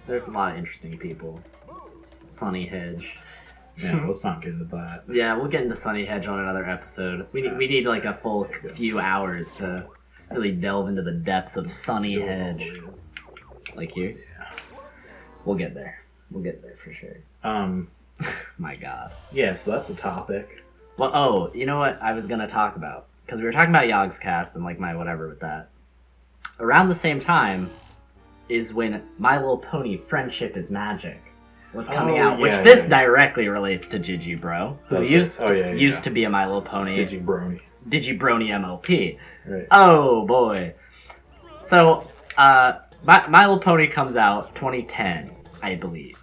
Speaker 2: there's a lot of interesting people. Sunny Hedge.
Speaker 1: Yeah, let's not get into that.
Speaker 2: Yeah, we'll get into Sunny Hedge on another episode. We need like a full few hours to really delve into the depths of Sunny Hedge. Like here?
Speaker 1: Yeah.
Speaker 2: We'll get there. We'll get there for sure. My God.
Speaker 1: Yeah, so that's a topic.
Speaker 2: Well, oh, you know what I was gonna talk about? Because we were talking about Yogg's cast and like my whatever with that. Around the same time is when My Little Pony Friendship is Magic was coming out, which this directly relates to Gigi Bro, who used to be a My Little Pony.
Speaker 1: Digibrony
Speaker 2: MLP.
Speaker 1: Right.
Speaker 2: Oh boy. So, My Little Pony comes out 2010, I believe.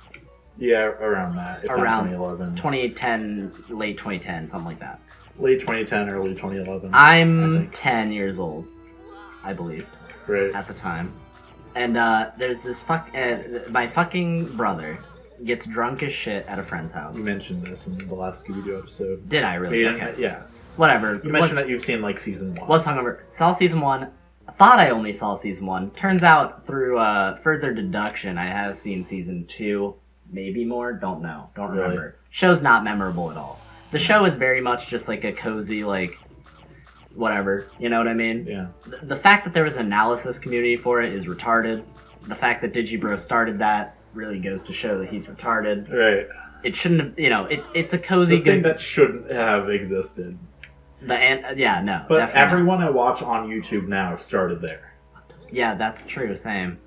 Speaker 1: Yeah, around that.
Speaker 2: Around
Speaker 1: 2011.
Speaker 2: 2010, late 2010, something like that.
Speaker 1: Late 2010, early 2011.
Speaker 2: I'm 10 years old, I believe,
Speaker 1: right.
Speaker 2: at the time. And there's this my fucking brother gets drunk as shit at a friend's house.
Speaker 1: You mentioned this in the last Scooby-Doo episode.
Speaker 2: Did I really? Okay.
Speaker 1: Yeah.
Speaker 2: Whatever.
Speaker 1: You mentioned that you've seen like season 1.
Speaker 2: Was hungover. Saw season 1. Thought I only saw season 1. Turns out through further deduction, I have seen season 2. Maybe more. Don't know. Don't remember.
Speaker 1: Really?
Speaker 2: Show's not memorable at all. The show is very much just like a cozy, like, whatever. You know what I mean?
Speaker 1: Yeah.
Speaker 2: The fact that there was an analysis community for it is retarded. The fact that Digibro started that really goes to show that he's retarded.
Speaker 1: Right.
Speaker 2: It shouldn't have, it's a cozy
Speaker 1: thing that shouldn't have existed.
Speaker 2: No,
Speaker 1: But
Speaker 2: definitely
Speaker 1: everyone I watch on YouTube now started there.
Speaker 2: Yeah, that's true. Same.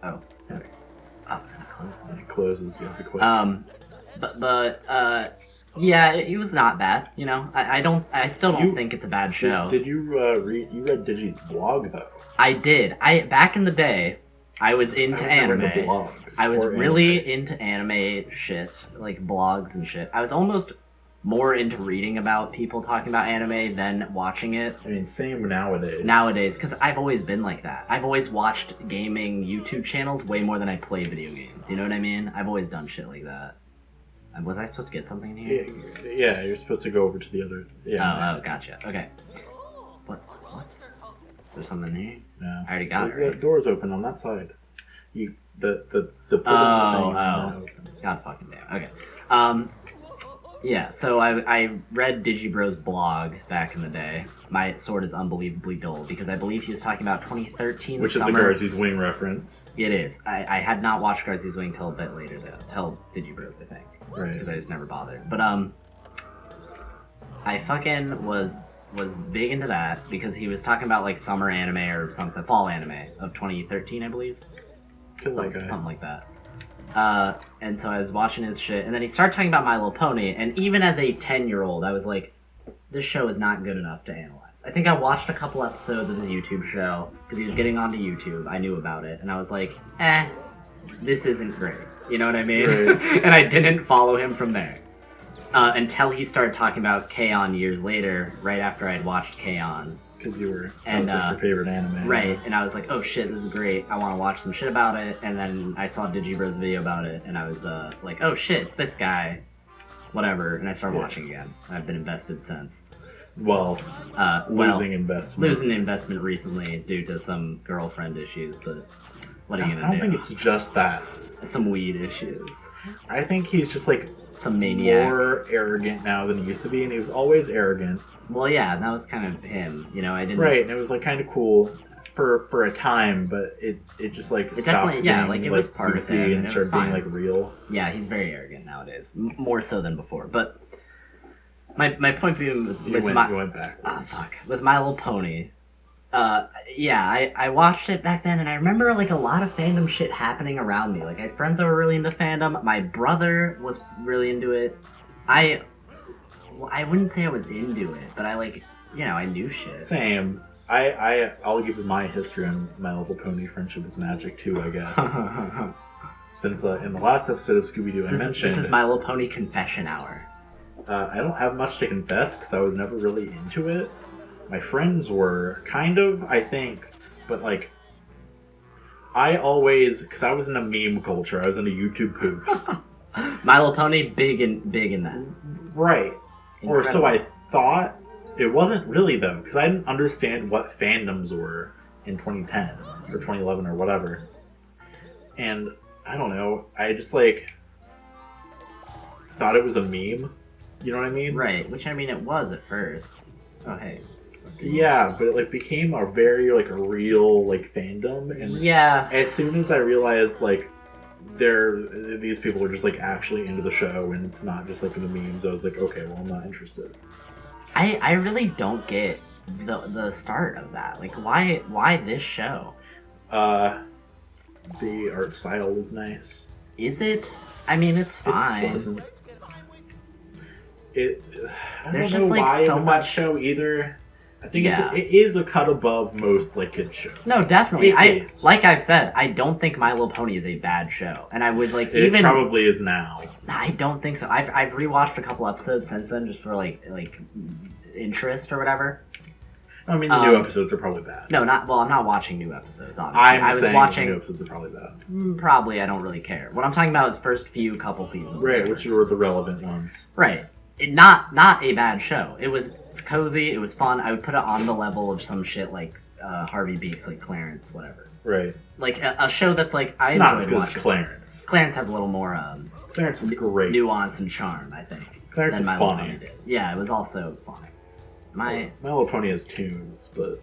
Speaker 2: Oh.
Speaker 1: It closes. You have to quit.
Speaker 2: Yeah, it was not bad. I still don't think it's a bad show.
Speaker 1: Did you read? You read Digi's blog though?
Speaker 2: I did. Back in the day, I was into anime. I was really into anime shit, like blogs and shit. I was almost more into reading about people talking about anime than watching it.
Speaker 1: I mean, same nowadays.
Speaker 2: Nowadays, because I've always been like that. I've always watched gaming YouTube channels way more than I play video games. You know what I mean? I've always done shit like that. Was I supposed to get something here?
Speaker 1: Yeah, you're supposed to go over to the other. Yeah.
Speaker 2: Oh, gotcha. Okay. What? There's something here?
Speaker 1: No.
Speaker 2: I already got it.
Speaker 1: The
Speaker 2: Right?
Speaker 1: door's open on that side. The thing.
Speaker 2: Opens. God fucking damn. Okay. Yeah, so I read Digibro's blog back in the day. My sword is unbelievably dull because I believe he was talking about 2013
Speaker 1: Which
Speaker 2: summer.
Speaker 1: is a Garzy's Wing reference.
Speaker 2: It is. I had not watched Garzy's Wing till a bit later, though. Till Digibro's, I think.
Speaker 1: Right.
Speaker 2: Because I just never bothered. But, I fucking was big into that because he was talking about, like, summer anime or something, fall anime of 2013, I believe. Something like that. And so I was watching his shit, and then he started talking about My Little Pony, and even as a 10-year-old, I was like, this show is not good enough to analyze. I think I watched a couple episodes of his YouTube show, because he was getting onto YouTube, I knew about it, and I was like, this isn't great. You know what I mean?
Speaker 1: Right.
Speaker 2: And I didn't follow him from there. Until he started talking about K-On! Years later, right after I had watched K-On!
Speaker 1: Because you were your
Speaker 2: like
Speaker 1: favorite anime.
Speaker 2: Right, and I was like, oh shit, this is great. I want to watch some shit about it. And then I saw Digibro's video about it, and I was like, oh shit, it's this guy. Whatever. And I started watching again. I've been invested since.
Speaker 1: Losing investment.
Speaker 2: Losing investment recently due to some girlfriend issues, but what are you going to do?
Speaker 1: I don't think it's just that.
Speaker 2: Some weed issues.
Speaker 1: I think he's just like
Speaker 2: some maniac.
Speaker 1: More arrogant now than he used to be, and he was always arrogant.
Speaker 2: Well, yeah, that was kind of him. I didn't.
Speaker 1: Right, and it was like kind of cool for a time, but it just like
Speaker 2: it definitely like it was part of him,
Speaker 1: and started being like real.
Speaker 2: Yeah, he's very arrogant nowadays, more so than before. But my point being with
Speaker 1: you went backwards.
Speaker 2: Oh fuck, with My Little Pony. I watched it back then, and I remember like a lot of fandom shit happening around me. Like I had friends that were really into fandom. My brother was really into it. I wouldn't say I was into it, but I knew shit.
Speaker 1: Same. I'll give you my history on My Little Pony Friendship is Magic too, I guess. Since in the last episode of Scooby-Doo I mentioned...
Speaker 2: This is My Little Pony confession hour.
Speaker 1: I don't have much to confess because I was never really into it. My friends were kind of, I think, but like... I always... Because I was in a meme culture. I was into YouTube poops.
Speaker 2: My Little Pony, big in that.
Speaker 1: Right.
Speaker 2: Incredible.
Speaker 1: Or so I thought. It wasn't really, though, because I didn't understand what fandoms were in 2010 or 2011 or whatever. And I don't know. I just, like, thought it was a meme. You know what I mean?
Speaker 2: Right. Which, I mean, it was at first. Oh, hey.
Speaker 1: Yeah, but it, like, became a very, like, a real, like, fandom. And
Speaker 2: yeah.
Speaker 1: as soon as I realized, like, these people are just like actually into the show, and it's not just like the memes. I was like, okay, well, I'm not interested.
Speaker 2: I really don't get the start of that. Like, why this show?
Speaker 1: The art style is nice.
Speaker 2: Is it? I mean, it's fine.
Speaker 1: It's pleasant. I
Speaker 2: There's
Speaker 1: don't
Speaker 2: just
Speaker 1: know
Speaker 2: like
Speaker 1: why
Speaker 2: so
Speaker 1: it was
Speaker 2: much
Speaker 1: that show either. I think
Speaker 2: Yeah.
Speaker 1: it is a cut above most like kids shows.
Speaker 2: No, definitely.
Speaker 1: It is.
Speaker 2: Like I've said, I don't think My Little Pony is a bad show, and I would like
Speaker 1: It
Speaker 2: even.
Speaker 1: probably is now.
Speaker 2: I don't think so. I've rewatched a couple episodes since then, just for like interest or whatever.
Speaker 1: I mean, the new episodes are probably bad.
Speaker 2: No, not well. I'm not watching new episodes. Obviously,
Speaker 1: I was watching the new episodes are probably bad.
Speaker 2: Probably, I don't really care. What I'm talking about is first few couple seasons.
Speaker 1: Right, which were the relevant ones.
Speaker 2: Right. Not a bad show. It was cozy. It was fun. I would put it on the level of some shit like Harvey Beaks, like Clarence, whatever.
Speaker 1: Right.
Speaker 2: Like a show that's like I
Speaker 1: it's not as
Speaker 2: enjoyed
Speaker 1: good as
Speaker 2: watching.
Speaker 1: Clarence.
Speaker 2: Clarence has a little more
Speaker 1: Clarence is great.
Speaker 2: nuance and charm, I think.
Speaker 1: Clarence
Speaker 2: than
Speaker 1: is
Speaker 2: My Little
Speaker 1: funny.
Speaker 2: Pony did. Yeah, it was also funny.
Speaker 1: My Little Pony has tunes, but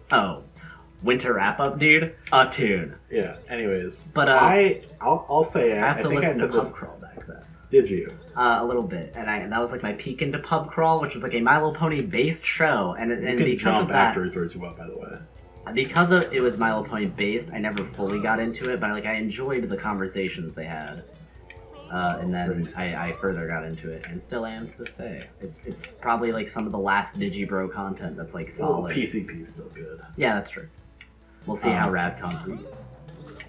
Speaker 2: Winter Wrap Up, dude, a tune.
Speaker 1: yeah. Anyways,
Speaker 2: But
Speaker 1: I'll say
Speaker 2: I also
Speaker 1: think I
Speaker 2: listened
Speaker 1: said
Speaker 2: to
Speaker 1: this.
Speaker 2: Pub Crawl back then.
Speaker 1: Did you?
Speaker 2: A little bit, and that was like my peek into Pub Crawl, which is like a My Little Pony based show, and
Speaker 1: You can
Speaker 2: because
Speaker 1: jump
Speaker 2: of that,
Speaker 1: after he throws you up. By the way.
Speaker 2: because of it was My Little Pony based, I never fully got into it, but like I enjoyed the conversations they had, and then I further got into it, and still am to this day. It's probably like some of the last Digibro content that's like solid.
Speaker 1: PCP is still good.
Speaker 2: Yeah, that's true. We'll see how Radcon 3 is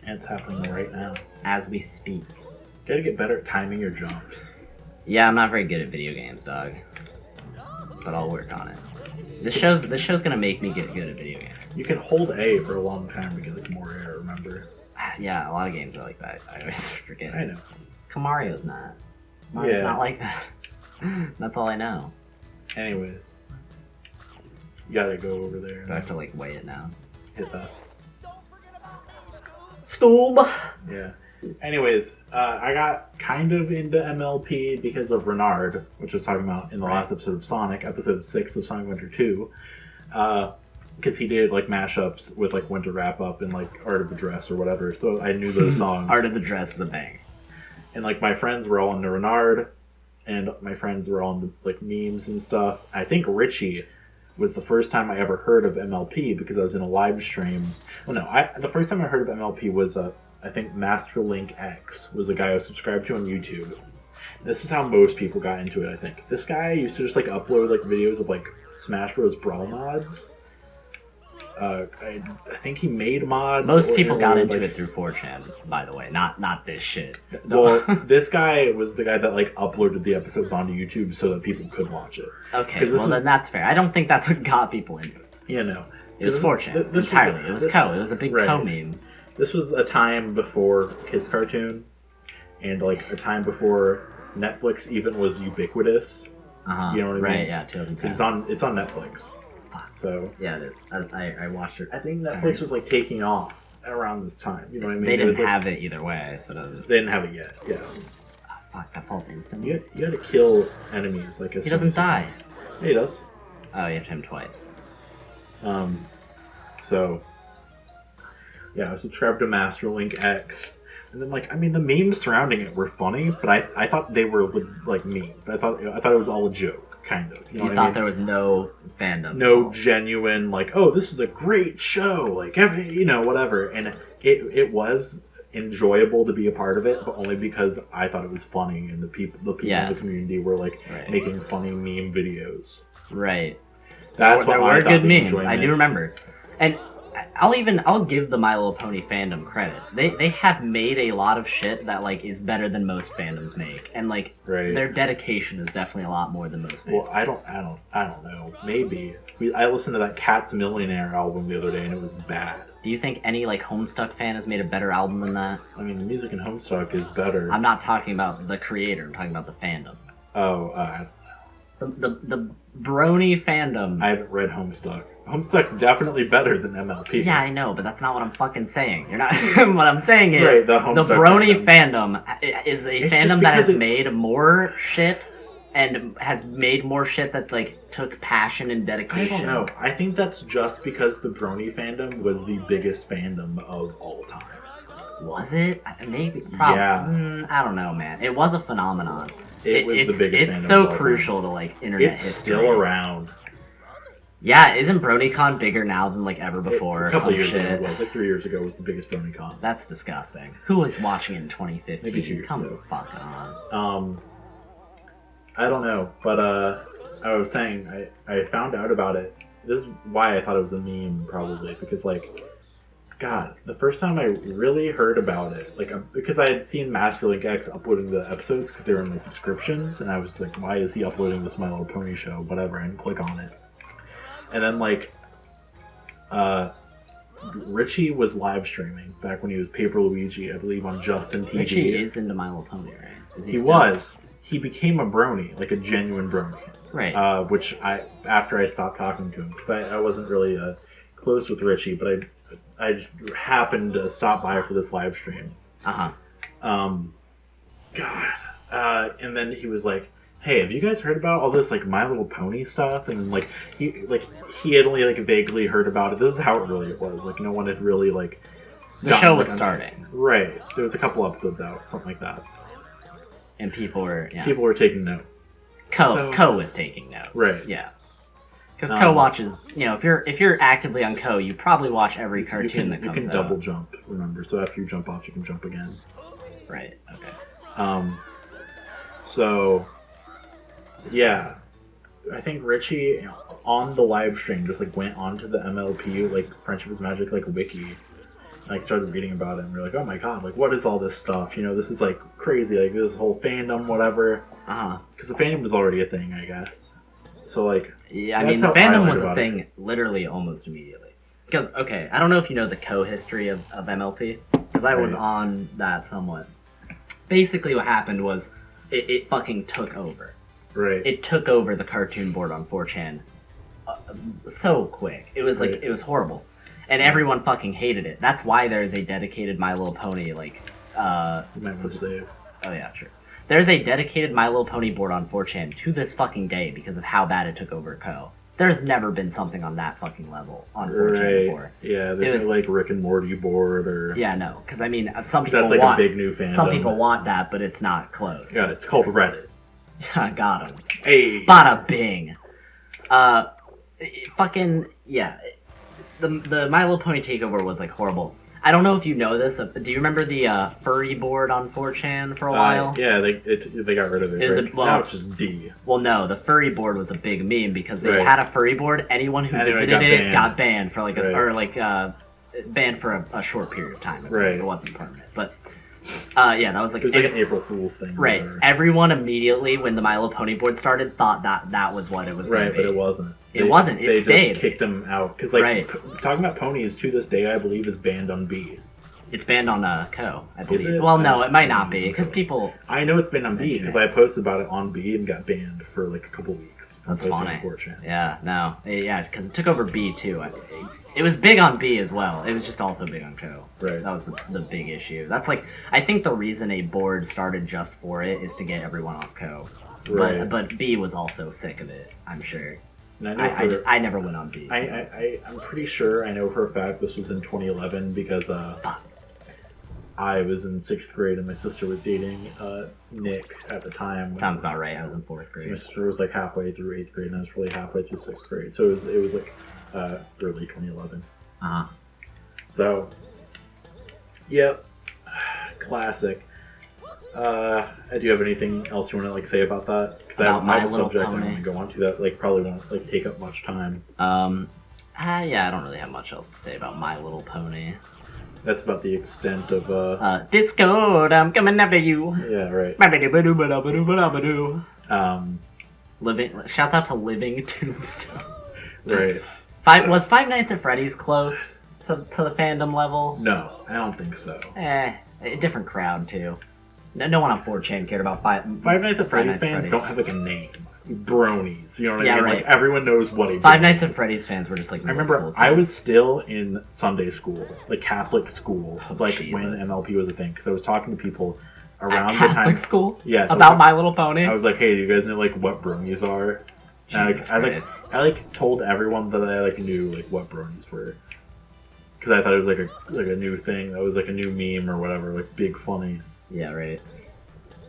Speaker 1: And it's happening right now.
Speaker 2: as we speak.
Speaker 1: Gotta get better at timing your jumps.
Speaker 2: Yeah, I'm not very good at video games, dog. But I'll work on it. This show's gonna make me get good at video games.
Speaker 1: You can hold A for a long time to get like more air. Remember?
Speaker 2: Yeah, a lot of games are like that. I always forget.
Speaker 1: I know.
Speaker 2: Mario's not. Mario's
Speaker 1: Yeah.
Speaker 2: not like that. That's all I know.
Speaker 1: Anyways, you gotta go over there.
Speaker 2: Do I have to like weigh it now?
Speaker 1: Hit that.
Speaker 2: Scoob!
Speaker 1: Yeah. Anyways, I got kind of into MLP because of Renard, which I was talking about in the last episode of Sonic, episode 6 of Sonic Winter 2. Because he did like mashups with like Winter Wrap Up and like Art of the Dress or whatever, so I knew those songs.
Speaker 2: Art of the Dress is a bang.
Speaker 1: And like my friends were all into Renard, and my friends were all into like memes and stuff. I think Richie was the first time I ever heard of MLP because I was in a live stream. Well, no, the first time I heard of MLP was I think Master Link X was the guy I was subscribed to on YouTube. This is how most people got into it, I think. This guy used to just like upload like videos of like Smash Bros. Brawl mods. I think he made mods.
Speaker 2: Most people got into
Speaker 1: like,
Speaker 2: it through 4chan, by the way, not this shit.
Speaker 1: Well, this guy was the guy that like uploaded the episodes onto YouTube so that people could watch it.
Speaker 2: Okay, well then that's fair. I don't think that's what got people into it.
Speaker 1: Yeah, no.
Speaker 2: It was 4chan, entirely. It was Co. It was a big Co meme.
Speaker 1: This was a time before Kiss Cartoon, and like a time before Netflix even was ubiquitous. You know what I mean?
Speaker 2: Right, yeah, 2010.
Speaker 1: It's on Netflix. So
Speaker 2: yeah, it is. I watched it.
Speaker 1: I think Netflix was like taking off around this time. You know what I mean?
Speaker 2: They didn't have it either way, so
Speaker 1: they didn't have it yet. Yeah.
Speaker 2: Fuck, that falls instantly.
Speaker 1: You got to kill enemies like.
Speaker 2: He doesn't die.
Speaker 1: Yeah, he does.
Speaker 2: Oh, you have to hit him twice.
Speaker 1: So yeah, I was subscribed to Master Link X. And then, like, I mean, the memes surrounding it were funny, but I thought they were like memes. I thought it was all a joke, kind of. You know what I mean?
Speaker 2: There was no fandom,
Speaker 1: no genuine like, oh, this is a great show, like whatever. And it was enjoyable to be a part of it, but only because I thought it was funny, and the people in the community were like making funny meme videos.
Speaker 2: Right.
Speaker 1: That's what
Speaker 2: there
Speaker 1: I
Speaker 2: were
Speaker 1: thought
Speaker 2: good
Speaker 1: the
Speaker 2: memes.
Speaker 1: enjoyment.
Speaker 2: I do remember, and I'll give the My Little Pony fandom credit. They have made a lot of shit that like is better than most fandoms make, and like their dedication is definitely a lot more than most fandoms.
Speaker 1: Well, I don't know. Maybe I listened to that Cat's Millionaire album the other day, and it was bad.
Speaker 2: Do you think any like Homestuck fan has made a better album than that?
Speaker 1: I mean, the music in Homestuck is better.
Speaker 2: I'm not talking about the creator. I'm talking about the fandom.
Speaker 1: Oh,
Speaker 2: the brony fandom.
Speaker 1: I haven't read Homestuck. Homestuck's definitely better than MLP.
Speaker 2: Yeah, I know, but that's not what I'm fucking saying. You're not. What I'm saying is
Speaker 1: the
Speaker 2: brony fandom is a fandom that has made more shit and has made more shit that like took passion and dedication.
Speaker 1: I don't know. I think that's just because the brony fandom was the biggest fandom of all time.
Speaker 2: Was it? Maybe. Probably.
Speaker 1: Yeah.
Speaker 2: I don't know, man. It was a phenomenon.
Speaker 1: It was the biggest.
Speaker 2: It's so crucial to like internet history.
Speaker 1: It's still around.
Speaker 2: Yeah, isn't BronyCon bigger now than like ever before?
Speaker 1: A couple years ago it was. Like 3 years ago was the biggest BronyCon.
Speaker 2: That's disgusting. Who was watching it in 2015?
Speaker 1: Maybe 2 years
Speaker 2: Come
Speaker 1: ago.
Speaker 2: fuck on.
Speaker 1: I don't know, but I was saying I found out about it. This is why I thought it was a meme, probably, because like, God, the first time I really heard about it, like, because I had seen Master Link X uploading the episodes because they were in my subscriptions, and I was like, why is he uploading this My Little Pony show? Whatever, and click on it. And then, like, Richie was live streaming back when he was Paper Luigi, I believe, on Justin TV.
Speaker 2: Richie is into My Little Pony, right? Is
Speaker 1: he was. He became a brony, like a genuine brony.
Speaker 2: Right.
Speaker 1: Which after I stopped talking to him, because I wasn't really close with Richie, but I just happened to stop by for this live stream.
Speaker 2: Uh-huh.
Speaker 1: God. And then he was like, hey, have you guys heard about all this like My Little Pony stuff? And like he had only like vaguely heard about it. This is how it really was. Like no one had really like
Speaker 2: the show was starting.
Speaker 1: Right. There was a couple episodes out, something like that.
Speaker 2: And people were
Speaker 1: taking note.
Speaker 2: Co was taking note.
Speaker 1: Right.
Speaker 2: Yeah. Because Co watches, if you're actively on Co, you probably watch every cartoon that comes out.
Speaker 1: You can double jump, remember. So after you jump off, you can jump again.
Speaker 2: Right. Okay.
Speaker 1: So yeah, I think Richie on the live stream just like went onto the MLP like Friendship is Magic like wiki, and like started reading about it, and we are like, oh my god, like what is all this stuff? This is like crazy, like this whole fandom, whatever. Because the fandom was already a thing, I guess. So like,
Speaker 2: yeah, I mean the fandom was a thing literally almost immediately. Because okay, I don't know if you know the co-history of MLP, because I was on that somewhat. Basically, what happened was it fucking took over.
Speaker 1: Right.
Speaker 2: It took over the cartoon board on 4chan so quick. It was like it was horrible, and everyone fucking hated it. That's why there's a dedicated My Little Pony like.
Speaker 1: You might want to save.
Speaker 2: Oh yeah, sure. There's a dedicated My Little Pony board on 4chan to this fucking day because of how bad it took over Co. There's never been something on that fucking level on 4chan before.
Speaker 1: Yeah, there's no like Rick and Morty board or.
Speaker 2: Yeah, no, because I mean some people
Speaker 1: that's like
Speaker 2: want
Speaker 1: a big new fandom.
Speaker 2: Some people want that, but it's not close.
Speaker 1: Yeah, it's called Reddit.
Speaker 2: Got him.
Speaker 1: Hey.
Speaker 2: Bada bing. Fucking yeah. The My Little Pony takeover was like horrible. I don't know if you know this. Do you remember the furry board on 4chan for a while?
Speaker 1: Yeah, they got rid of it. Right? Now it's just D.
Speaker 2: Well, no, the furry board was a big meme because they had a furry board. Anyone who visited it got banned for like banned for a short period of time. It wasn't permanent, but yeah, that was like
Speaker 1: it was like an April Fool's thing.
Speaker 2: Right. Everyone immediately, when the My Little Pony board started, thought that was what it was going to be.
Speaker 1: Right, but it wasn't.
Speaker 2: It wasn't. It stayed.
Speaker 1: They just kicked them out because like talking about ponies to this day, I believe is banned on B.
Speaker 2: It's banned on Co, I believe. Is it? Well, no, it might not be because people.
Speaker 1: I know it's banned on B because I posted about it on B and got banned for like a couple weeks.
Speaker 2: That's funny. Yeah, no, yeah, because it took over B too. It was big on B as well. It was just also big on Co.
Speaker 1: Right.
Speaker 2: That was the big issue. That's like I think the reason a board started just for it is to get everyone off Co. Right. But B was also sick of it, I'm sure. I never went on B.
Speaker 1: I'm pretty sure I know for a fact this was in 2011 because I was in 6th grade and my sister was dating Nick at the time.
Speaker 2: Sounds about right. I was in 4th grade.
Speaker 1: So my sister was like halfway through 8th grade and I was probably halfway through 6th grade. So it was like early 2011. So, yep, classic. Do you have anything else you want to like say about that? Because I have a subject I want to go on to that like probably won't like take up much time.
Speaker 2: Yeah, I don't really have much else to say about My Little Pony.
Speaker 1: That's about the extent of
Speaker 2: Discord, I'm coming after you.
Speaker 1: Yeah, right.
Speaker 2: Shouts out to Living Tombstone.
Speaker 1: Right.
Speaker 2: Was Five Nights at Freddy's close to the fandom level?
Speaker 1: No, I don't think so.
Speaker 2: A different crowd too. No one on 4chan cared about Five
Speaker 1: Nights at Freddy's fans don't have like a name. Bronies, you know what I mean?
Speaker 2: Right.
Speaker 1: Like everyone knows what a
Speaker 2: Five Nights at Freddy's fans were just like.
Speaker 1: I remember I was still in Sunday school, like Catholic school, when MLP was a thing. Because I was talking to people around the time.
Speaker 2: Catholic school.
Speaker 1: Yeah. So
Speaker 2: about My Little Pony.
Speaker 1: I was like, hey, do you guys know like what bronies are? And I told everyone that I like knew like what bronies were. because I thought it was like a new thing. That was like a new meme or whatever, like big funny.
Speaker 2: Yeah, right.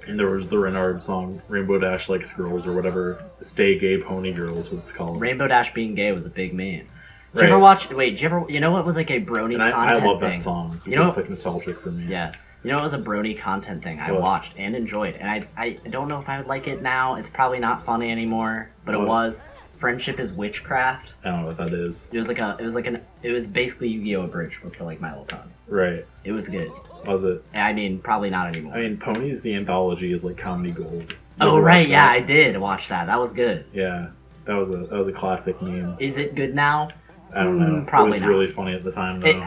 Speaker 1: And there was the Renard song, Rainbow Dash Likes Girls or whatever. Stay Gay Pony Girls, what it's called.
Speaker 2: Rainbow Dash being gay was a big meme. Did
Speaker 1: Right.
Speaker 2: you ever watch? Wait, did you ever? You know what was like a brony
Speaker 1: And I
Speaker 2: content
Speaker 1: love
Speaker 2: thing?
Speaker 1: that song because
Speaker 2: You know,
Speaker 1: it's like nostalgic for me.
Speaker 2: yeah. You know, it was a brony content thing I
Speaker 1: What?
Speaker 2: watched and enjoyed, and I don't know if I would like it now. It's probably not funny anymore, but it
Speaker 1: What?
Speaker 2: was. Friendship is Witchcraft.
Speaker 1: I don't know what that is.
Speaker 2: It was basically Yu-Gi-Oh! Abridged, but for like My Little Pony.
Speaker 1: Right.
Speaker 2: It was good.
Speaker 1: Was it?
Speaker 2: I mean, probably not anymore.
Speaker 1: I mean, Ponies the Anthology is like comedy gold. You
Speaker 2: oh
Speaker 1: ever
Speaker 2: right,
Speaker 1: watch
Speaker 2: yeah,
Speaker 1: that?
Speaker 2: I did watch that. That was good.
Speaker 1: Yeah, that was a classic meme.
Speaker 2: Is it good now?
Speaker 1: I don't know.
Speaker 2: Probably
Speaker 1: it was
Speaker 2: not.
Speaker 1: really funny at the time though.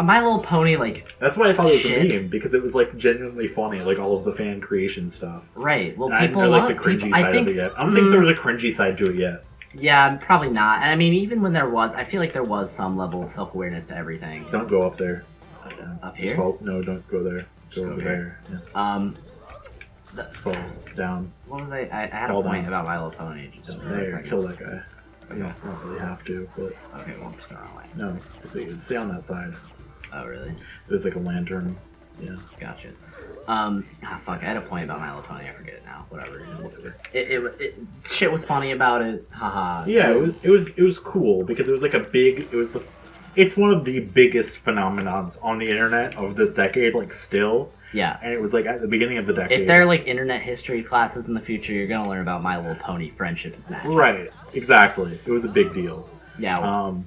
Speaker 2: My Little Pony, like,
Speaker 1: That's why I thought it was
Speaker 2: Shit.
Speaker 1: a meme because it was like genuinely funny, like all of the fan creation stuff.
Speaker 2: right. Well,
Speaker 1: And I
Speaker 2: people
Speaker 1: didn't know,
Speaker 2: love
Speaker 1: like the cringy
Speaker 2: people,
Speaker 1: side
Speaker 2: I think,
Speaker 1: of it yet. I don't think there was a cringy side to it yet.
Speaker 2: Yeah, probably not. And I mean, even when there was, I feel like there was some level of self-awareness to everything.
Speaker 1: Don't go up there.
Speaker 2: Up
Speaker 1: Just
Speaker 2: here?
Speaker 1: fall, no, don't go there. Go
Speaker 2: Just
Speaker 1: over
Speaker 2: go
Speaker 1: there. Yeah. Just fall down.
Speaker 2: What was I had
Speaker 1: Fall
Speaker 2: a point
Speaker 1: down.
Speaker 2: about My Little Pony. Just for a
Speaker 1: There,
Speaker 2: second.
Speaker 1: kill that guy. You don't really have to, but
Speaker 2: Okay, well, I'm just going the wrong way.
Speaker 1: no, stay on that side.
Speaker 2: Oh, really?
Speaker 1: There's like a lantern. Yeah.
Speaker 2: Gotcha. Fuck, I had a point about My Little Pony. I forget it now. Whatever. Shit was funny about it. Haha.
Speaker 1: Yeah, it was cool because it was like it's one of the biggest phenomenons on the internet of this decade, like still.
Speaker 2: Yeah.
Speaker 1: And it was like at the beginning of the decade.
Speaker 2: If there are like internet history classes in the future, you're gonna learn about My Little Pony friendship is magic.
Speaker 1: Right, exactly. It was a big deal.
Speaker 2: Yeah. Well,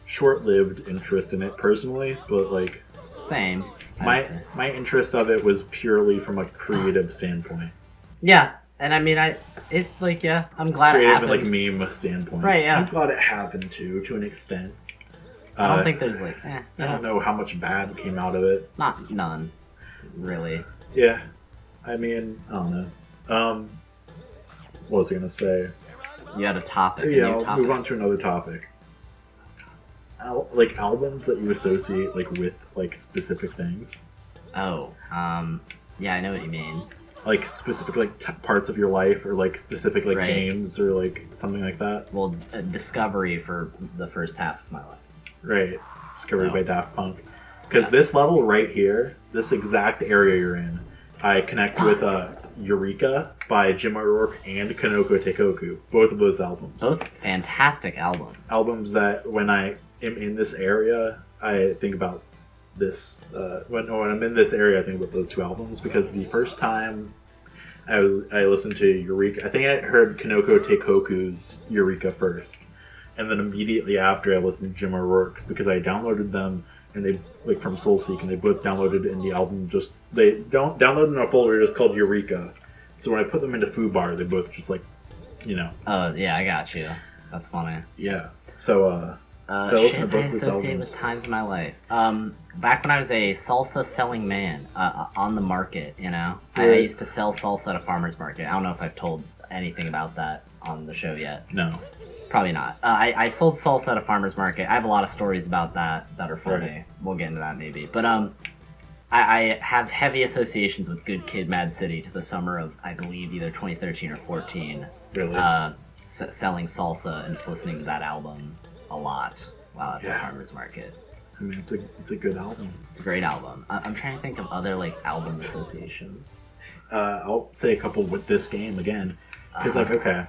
Speaker 1: Short-lived interest in it personally, but like
Speaker 2: same. I would say.
Speaker 1: my interest of it was purely from a creative standpoint.
Speaker 2: Yeah, and I mean, I'm glad it
Speaker 1: Creative
Speaker 2: happened.
Speaker 1: and like meme standpoint.
Speaker 2: Right, yeah.
Speaker 1: I'm glad it happened to an extent.
Speaker 2: I don't think there's like,
Speaker 1: I don't know how much bad came out of it.
Speaker 2: not none, really.
Speaker 1: Yeah, I mean, I don't know. What was I gonna say?
Speaker 2: You had a topic. a
Speaker 1: Yeah,
Speaker 2: new
Speaker 1: I'll
Speaker 2: topic.
Speaker 1: move on to another topic. Like albums that you associate like with like specific things,
Speaker 2: Oh, yeah, I know what you mean.
Speaker 1: like specific like parts of your life, or like specific like
Speaker 2: Right.
Speaker 1: games, or like something like that.
Speaker 2: Well, Discovery for the first half of my life.
Speaker 1: Right, Discovered
Speaker 2: So-
Speaker 1: by Daft Punk. Because
Speaker 2: Yeah.
Speaker 1: this level right here, this exact area you're in, I connect with Eureka by Jim O'Rourke and Kanoko Teikoku. Both of those albums.
Speaker 2: Both fantastic albums.
Speaker 1: Albums that when I am in this area, I think about this. When I'm in this area, I think about those two albums because the first time I listened to Eureka, I think I heard Kanoko Teikoku's Eureka first, and then immediately after I listened to Jim O'Rourke's because I downloaded them. And they like from SoulSeek, and they both downloaded in the album. They don't download in a folder just called Eureka. So when I put them into FooBar, they both just like,
Speaker 2: Oh yeah, I got you. That's funny.
Speaker 1: yeah. So I listened to both
Speaker 2: I
Speaker 1: those
Speaker 2: associate
Speaker 1: albums.
Speaker 2: with times in my life. Back when I was a salsa selling man on the market, I
Speaker 1: Right.
Speaker 2: used to sell salsa at a farmer's market. I don't know if I've told anything about that on the show yet.
Speaker 1: No.
Speaker 2: Probably not. I sold salsa at a farmer's market. I have a lot of stories about that are funny.
Speaker 1: Right.
Speaker 2: We'll get into that maybe. But I have heavy associations with Good Kid, Mad City to the summer of, I believe, either 2013 or 14.
Speaker 1: Really?
Speaker 2: Selling salsa and just listening to that album a lot while at the
Speaker 1: Yeah.
Speaker 2: farmer's market.
Speaker 1: I mean, it's a good album.
Speaker 2: It's a great album. I'm trying to think of other like album associations.
Speaker 1: I'll say a couple with this game again, because
Speaker 2: Uh-huh.
Speaker 1: okay,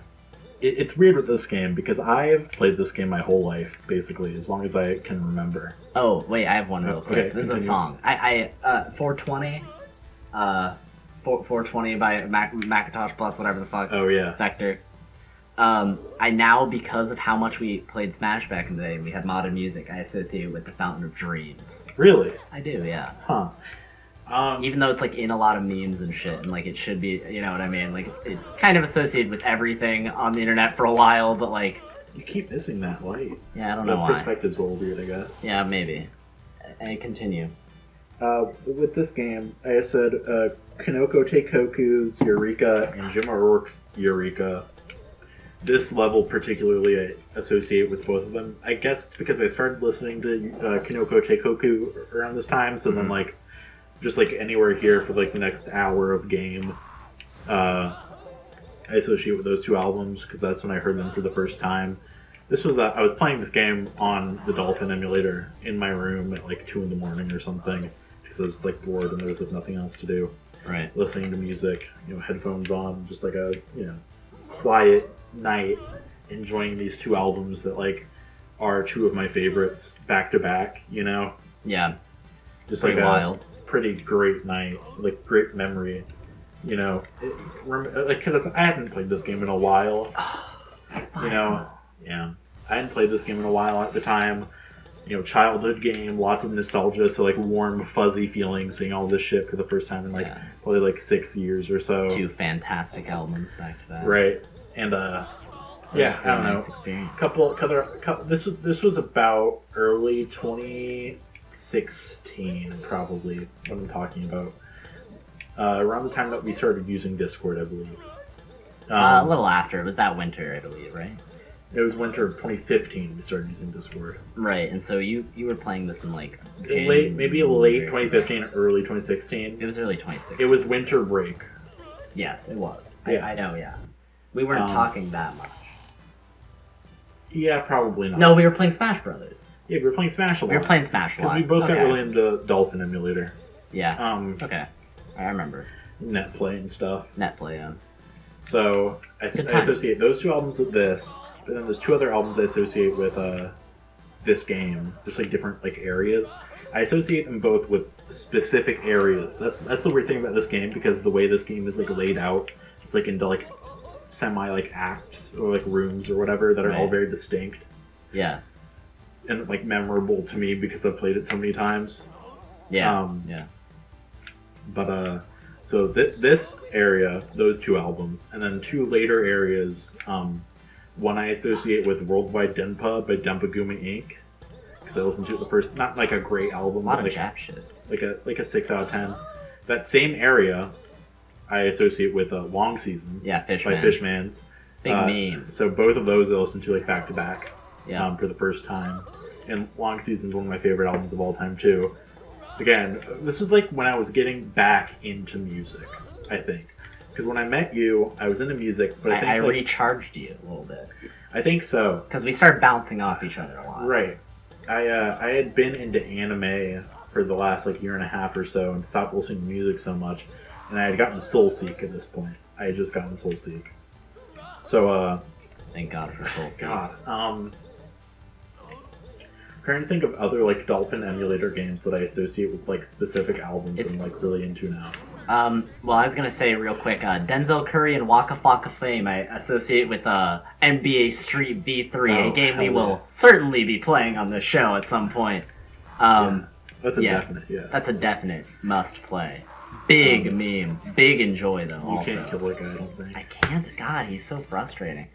Speaker 1: it's weird with this game because I've played this game my whole life, basically, as long as I can remember.
Speaker 2: Oh wait, I have one real quick.
Speaker 1: Okay,
Speaker 2: This is a
Speaker 1: continue.
Speaker 2: song. 420, 420 by Macintosh Plus, whatever the fuck.
Speaker 1: Oh yeah.
Speaker 2: Vector. I now, because of how much we played Smash back in the day, and we had modern music, I associate it with the Fountain of Dreams.
Speaker 1: Really?
Speaker 2: I do, yeah.
Speaker 1: Huh.
Speaker 2: Even though it's like in a lot of memes and shit, and like it should be, you know what I mean? Like it's kind of associated with everything on the internet for a while, but like,
Speaker 1: You keep missing that light.
Speaker 2: yeah, I don't
Speaker 1: The
Speaker 2: know why.
Speaker 1: perspective's a little weird, I guess.
Speaker 2: Yeah, maybe. I continue.
Speaker 1: With this game, I said Kanoko Teikoku's Eureka and Jim O'Rourke's Eureka. This level particularly I associate with both of them. I guess because I started listening to Kanoko Teikoku around this time, so then like just like anywhere here for like the next hour of game, I associate with those two albums because that's when I heard them for the first time. This was I was playing this game on the Dolphin emulator in my room at like 2 in the morning or something because I was like bored and there was like nothing else to do.
Speaker 2: Right.
Speaker 1: Listening to music, headphones on, just like a quiet night, enjoying these two albums that like are two of my favorites back to back.
Speaker 2: Yeah.
Speaker 1: Just
Speaker 2: pretty
Speaker 1: like
Speaker 2: wild.
Speaker 1: Pretty great night, like great memory. Because I hadn't played this game in a while. Yeah, I hadn't played this game in a while at the time. Childhood game, lots of nostalgia, so like warm, fuzzy feelings, seeing all this shit for the first time in probably like 6 years or so.
Speaker 2: Two fantastic albums back to back.
Speaker 1: Right, and I don't know.
Speaker 2: Experience.
Speaker 1: Couple. This was about early 2016, probably. What I'm talking about. Around the time that we started using Discord, I believe.
Speaker 2: A little after. It was that winter, I believe, right?
Speaker 1: It was winter of 2015 we started using Discord.
Speaker 2: Right, and so you were playing this in like
Speaker 1: maybe late 2015, early 2016.
Speaker 2: It was early 2016.
Speaker 1: It was winter break.
Speaker 2: Yes, it was.
Speaker 1: Yeah.
Speaker 2: I know, yeah. We weren't talking that much.
Speaker 1: Yeah, probably not.
Speaker 2: No, we were playing Smash Brothers.
Speaker 1: Yeah, we were playing Smash a lot.
Speaker 2: We were playing Smash a lot.
Speaker 1: Because we both got really into Dolphin emulator.
Speaker 2: Yeah. Okay. I remember.
Speaker 1: Netplay and stuff.
Speaker 2: Netplay, yeah.
Speaker 1: So I associate those two albums with this. But then there's two other albums I associate with this game, just like different like areas. I associate them both with specific areas. That's the weird thing about this game because the way this game is like laid out, it's like into like semi like acts or like rooms or whatever that are all very distinct.
Speaker 2: Yeah.
Speaker 1: And like memorable to me because I've played it so many times.
Speaker 2: Yeah. Yeah.
Speaker 1: But so this area, those two albums, and then two later areas. One I associate with Worldwide Denpa by Denpa-Gumi Inc. Because I listened to it the first, not like a great album,
Speaker 2: a lot
Speaker 1: but
Speaker 2: of Jap shit.
Speaker 1: Like a 6 out of 10. That same area I associate with Long Season.
Speaker 2: Yeah,
Speaker 1: by Fishmans.
Speaker 2: Big meme.
Speaker 1: So both of those I listened to like back to back.
Speaker 2: Yeah.
Speaker 1: For the first time. And Long Season's one of my favorite albums of all time too. Again, this was like when I was getting back into music, I think. Because when I met you, I was into music, but I think
Speaker 2: I recharged you a little bit.
Speaker 1: I think so.
Speaker 2: Because we started bouncing off each other a lot.
Speaker 1: Right. I had been into anime for the last like year and a half or so and stopped listening to music so much. And I had gotten Soulseek at this point. I had just gotten Soulseek. So,
Speaker 2: thank God for Soulseek.
Speaker 1: God. Trying to think of other like Dolphin emulator games that I associate with like specific albums I'm like really into now.
Speaker 2: Well, I was gonna say real quick, Denzel Curry and Waka Flocka Fame I associate with NBA Street V3, a game we will certainly be playing on this show at some point.
Speaker 1: That's a definite, yeah.
Speaker 2: That's a definite must play. Big meme, big enjoy though.
Speaker 1: You can't kill that guy, I don't think.
Speaker 2: I can't. God, he's so frustrating.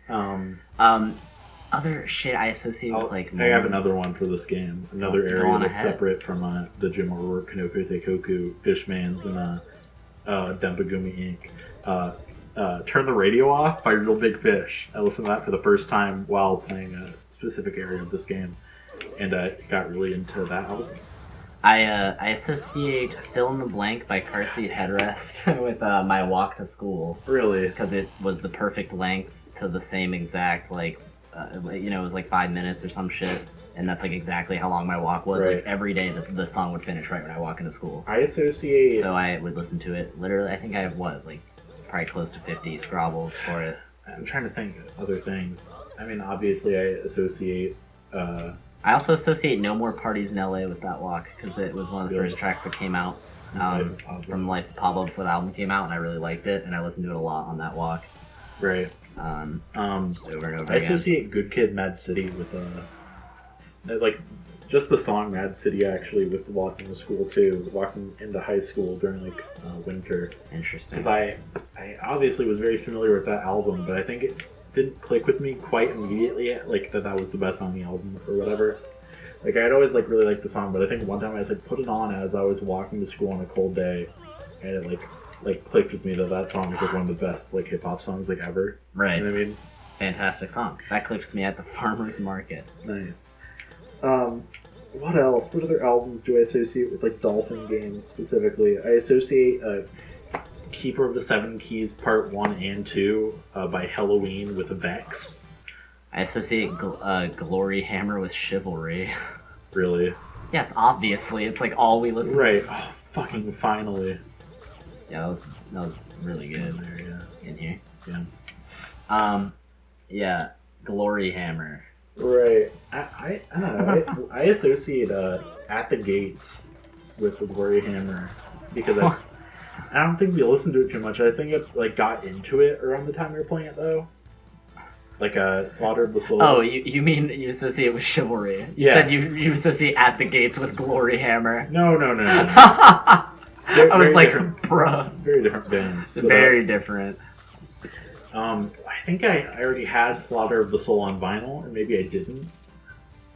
Speaker 2: Other shit I associate with like.
Speaker 1: I have another one for this game. Another area that's separate from the Jim O'Rourke, Kanoko Teikoku, Fishmans, and Denpa-Gumi Inc. Turn the Radio Off by Real Big Fish. I listened to that for the first time while playing a specific area of this game, and I got really into that album.
Speaker 2: I associate Fill in the Blank by Car Seat Headrest with my walk to school.
Speaker 1: Really?
Speaker 2: Because it was the perfect length to the same exact, like, it was like 5 minutes or some shit. And that's like exactly how long my walk was.
Speaker 1: Right.
Speaker 2: Like every day the song would finish right when I walk into school.
Speaker 1: I associate...
Speaker 2: So I would listen to it. Literally, I think I have probably close to 50 scrobbles for it.
Speaker 1: I'm trying to think of other things. I mean, obviously I associate...
Speaker 2: I also associate No More Parties in LA with that walk because it was one of the first tracks that came out from Life of Pablo before the album came out, and I really liked it, and I listened to it a lot on that walk.
Speaker 1: Right.
Speaker 2: Just over and over
Speaker 1: I associate Good Kid, Mad City with like just the song Mad City actually with walking to school too, walking into high school during like winter.
Speaker 2: Interesting.
Speaker 1: Because I obviously was very familiar with that album, but I think it didn't click with me quite immediately, like that was the best on the album or whatever. Like I'd always like really liked the song, but I think one time I just like put it on as I was walking to school on a cold day, and it like clicked with me that song is like one of the best like hip hop songs like ever.
Speaker 2: Right.
Speaker 1: You know what I mean?
Speaker 2: Fantastic song. That clicked with me at the farmer's market.
Speaker 1: Nice. What else? What other albums do I associate with like Dolphin games specifically? I associate Keeper of the Seven Keys Part 1 and 2 by Helloween with Vex.
Speaker 2: I associate Glory Hammer with chivalry.
Speaker 1: Really?
Speaker 2: Yes, obviously. It's like all we listen
Speaker 1: Right.
Speaker 2: to.
Speaker 1: Oh, fucking finally.
Speaker 2: Yeah, that was really good
Speaker 1: There, yeah.
Speaker 2: in here.
Speaker 1: Yeah.
Speaker 2: Yeah, Glory Hammer.
Speaker 1: Right. I don't know. I associate At the Gates with the Glory Hammer because I don't think we listened to it too much. I think it like got into it around the time we were playing it though. Like Slaughter of the Soul.
Speaker 2: Oh, you mean you associate it with chivalry? You said you associate At the Gates with Glory Hammer.
Speaker 1: No.
Speaker 2: I was like,
Speaker 1: different.
Speaker 2: bruh.
Speaker 1: Very different bands. But,
Speaker 2: Very different.
Speaker 1: I think I already had Slaughter of the Soul on vinyl, or maybe I didn't.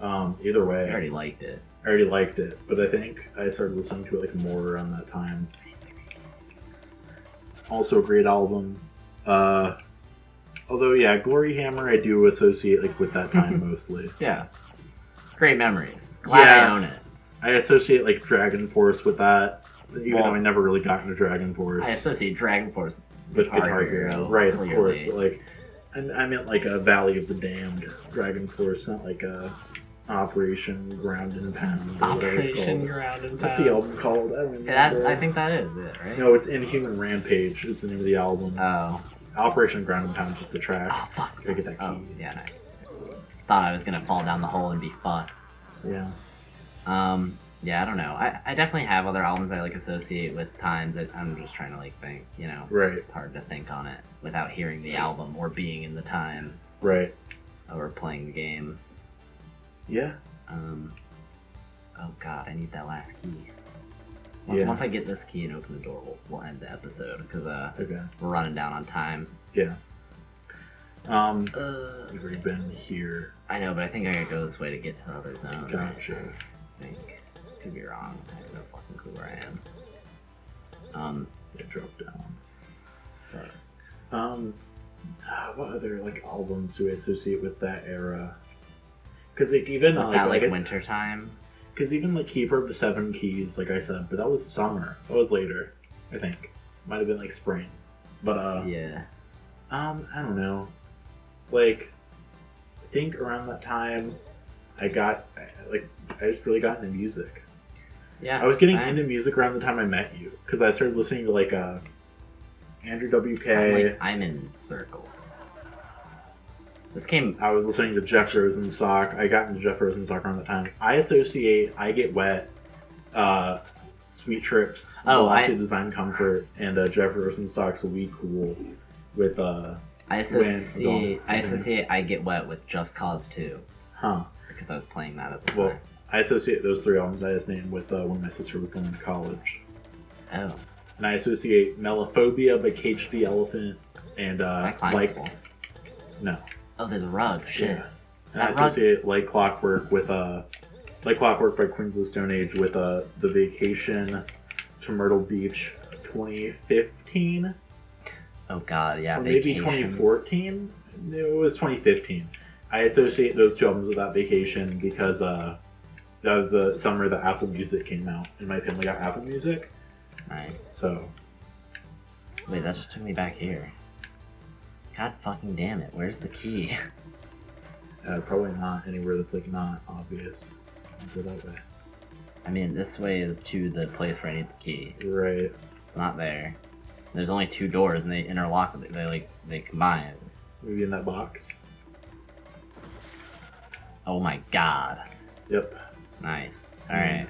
Speaker 1: Either way.
Speaker 2: I already liked it.
Speaker 1: I already liked it, but I think I started listening to it like more around that time. Also a great album. Although, yeah, Glory Hammer I do associate like with that time mostly.
Speaker 2: Yeah. Great memories. Glad I own it.
Speaker 1: I associate like Dragon Force with that, even though I never really got into Dragon Force.
Speaker 2: I associate Dragon Force
Speaker 1: with Guitar Hero. Right,
Speaker 2: clearly.
Speaker 1: Of course, but like, I meant like a Valley of the Damned Dragon Force, not like a Operation Ground and Pound.
Speaker 2: Operation Ground and Pound.
Speaker 1: What's the album called? I don't remember.
Speaker 2: I think that is it, right?
Speaker 1: No, it's Inhuman Rampage is the name of the album.
Speaker 2: Oh.
Speaker 1: Operation Ground and Pound is just a track.
Speaker 2: Oh, fuck.
Speaker 1: Gotta get that key.
Speaker 2: Oh, yeah, nice. Thought I was gonna fall down the hole and be fucked.
Speaker 1: Yeah.
Speaker 2: Yeah, I don't know. I definitely have other albums I like associate with times that I'm just trying to like think, you know.
Speaker 1: Right.
Speaker 2: It's hard to think on it without hearing the album or being in the time.
Speaker 1: Right.
Speaker 2: Or playing the game.
Speaker 1: Yeah.
Speaker 2: Oh god, I need that last key. Once I get this key and open the door, we'll end the episode because
Speaker 1: okay.
Speaker 2: We're running down on time.
Speaker 1: Yeah. You've already been here.
Speaker 2: I know, but I think I gotta go this way to get to the other zone.
Speaker 1: Gotcha.
Speaker 2: I think. Could be wrong. I have no fucking clue where I am.
Speaker 1: Yeah, drop down. But, what other like albums do I associate with that era? Because like even
Speaker 2: that winter time.
Speaker 1: Because even like Keeper of the Seven Keys, like I said, but that was summer. That was later, I think. Might have been like spring, but
Speaker 2: yeah.
Speaker 1: I don't know. Like, I think around that time, I just really got into music.
Speaker 2: Yeah.
Speaker 1: I was getting into music around the time I met you, because I started listening to like Andrew WK.
Speaker 2: I'm in circles.
Speaker 1: I was listening to Jeff Rosenstock. I got into Jeff Rosenstock around that time. I associate I Get Wet, Sweet Trips, Velocity Design Comfort, and Jeff Rosenstock's We Cool with
Speaker 2: I associate I Get Wet with Just Cause 2.
Speaker 1: Huh.
Speaker 2: Because I was playing that at the
Speaker 1: Well,
Speaker 2: time.
Speaker 1: I associate those three albums I just named with when my sister was going to college.
Speaker 2: Oh.
Speaker 1: And I associate Melophobia by Cage the Elephant and No.
Speaker 2: Oh, there's a rug. Shit.
Speaker 1: Yeah. And I associate Like Clockwork with Like Clockwork by Queens of the Stone Age with The Vacation to Myrtle Beach 2015.
Speaker 2: Oh god, yeah.
Speaker 1: Or maybe 2014. It was 2015. I associate those two albums with that Vacation because that was the summer that Apple Music came out, and my family got Apple Music.
Speaker 2: Nice.
Speaker 1: So.
Speaker 2: Wait, that just took me back here. God fucking damn it! Where's the key?
Speaker 1: Probably not anywhere that's like not obvious. I'll go that way.
Speaker 2: I mean, this way is to the place where I need the key.
Speaker 1: Right.
Speaker 2: It's not there. There's only two doors, and they interlock. They combine.
Speaker 1: Maybe in that box.
Speaker 2: Oh my god.
Speaker 1: Yep.
Speaker 2: Nice. All right.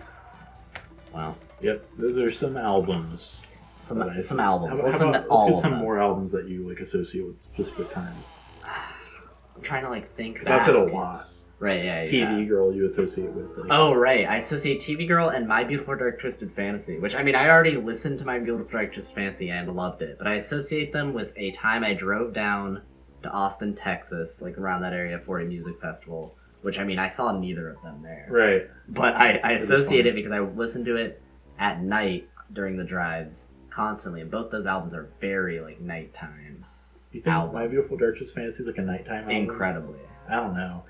Speaker 2: Well.
Speaker 1: Yep. Those are some albums.
Speaker 2: Some albums.
Speaker 1: Let's get some more albums that you like associate with specific times.
Speaker 2: I'm trying to like think.
Speaker 1: That's said a lot.
Speaker 2: Right. Yeah.
Speaker 1: TV Girl you associate with. Like,
Speaker 2: oh right, I associate TV Girl and My Beautiful Dark Twisted Fantasy, which I mean I already listened to My Beautiful Dark Twisted Fantasy and loved it, but I associate them with a time I drove down to Austin, Texas, like around that area for a music festival. Which I mean I saw neither of them there.
Speaker 1: Right.
Speaker 2: But I associate it because I listened to it at night during the drives. Constantly, and both those albums are very like nighttime.
Speaker 1: You think albums. My Beautiful Dark Twisted Fantasy is like a nighttime album?
Speaker 2: Incredibly.
Speaker 1: I don't know.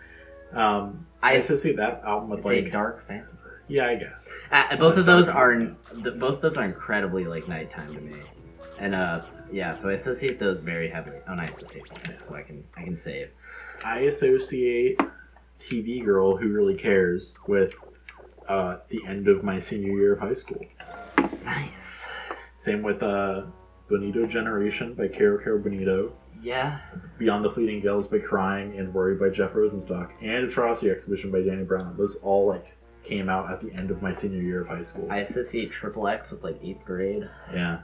Speaker 1: I associate that album with like
Speaker 2: a dark fantasy.
Speaker 1: Yeah, I guess.
Speaker 2: Both of those are incredibly like nighttime to me, and yeah, so I associate those very heavily. Oh, nice to save, so I can save.
Speaker 1: I associate TV Girl Who Really Cares with the end of my senior year of high school.
Speaker 2: Nice.
Speaker 1: Same with Bonito Generation by Caro Bonito.
Speaker 2: Yeah.
Speaker 1: Beyond the Fleeting Gales by Crying and Worry by Jeff Rosenstock. And Atrocity Exhibition by Danny Brown. Those all came out at the end of my senior year of high school.
Speaker 2: I associate XXX with 8th grade.
Speaker 1: Yeah.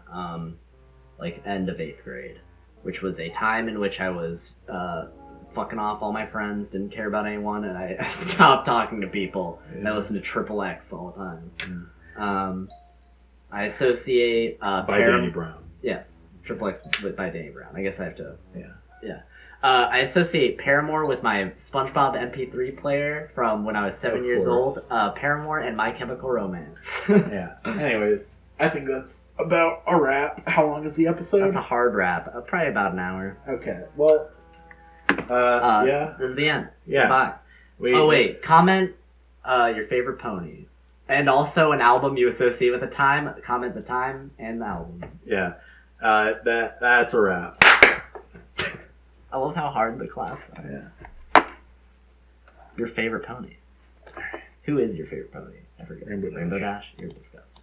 Speaker 2: End of 8th grade, which was a time in which I was fucking off all my friends, didn't care about anyone, and I stopped talking to people. Yeah. And I listened to XXX all the time. Yeah. I associate
Speaker 1: by Danny Brown.
Speaker 2: Yes, XXX by Danny Brown. I guess I have to.
Speaker 1: Yeah.
Speaker 2: Yeah. I associate Paramore with my SpongeBob MP3 player from when I was 7 years old. Paramore and My Chemical Romance.
Speaker 1: Yeah. Anyways, I think that's about a wrap. How long is the episode?
Speaker 2: That's a hard wrap. Probably about an hour.
Speaker 1: Okay. Well, yeah.
Speaker 2: This is the end.
Speaker 1: Yeah.
Speaker 2: Bye. Wait. Comment your favorite pony. And also an album you associate with the time. Comment the time and the album.
Speaker 1: Yeah. That's a wrap.
Speaker 2: I love how hard the claps are.
Speaker 1: Yeah.
Speaker 2: Your favorite pony. Who is your favorite pony? I forget.
Speaker 1: Rainbow Dash.
Speaker 2: Rainbow Dash? You're disgusting.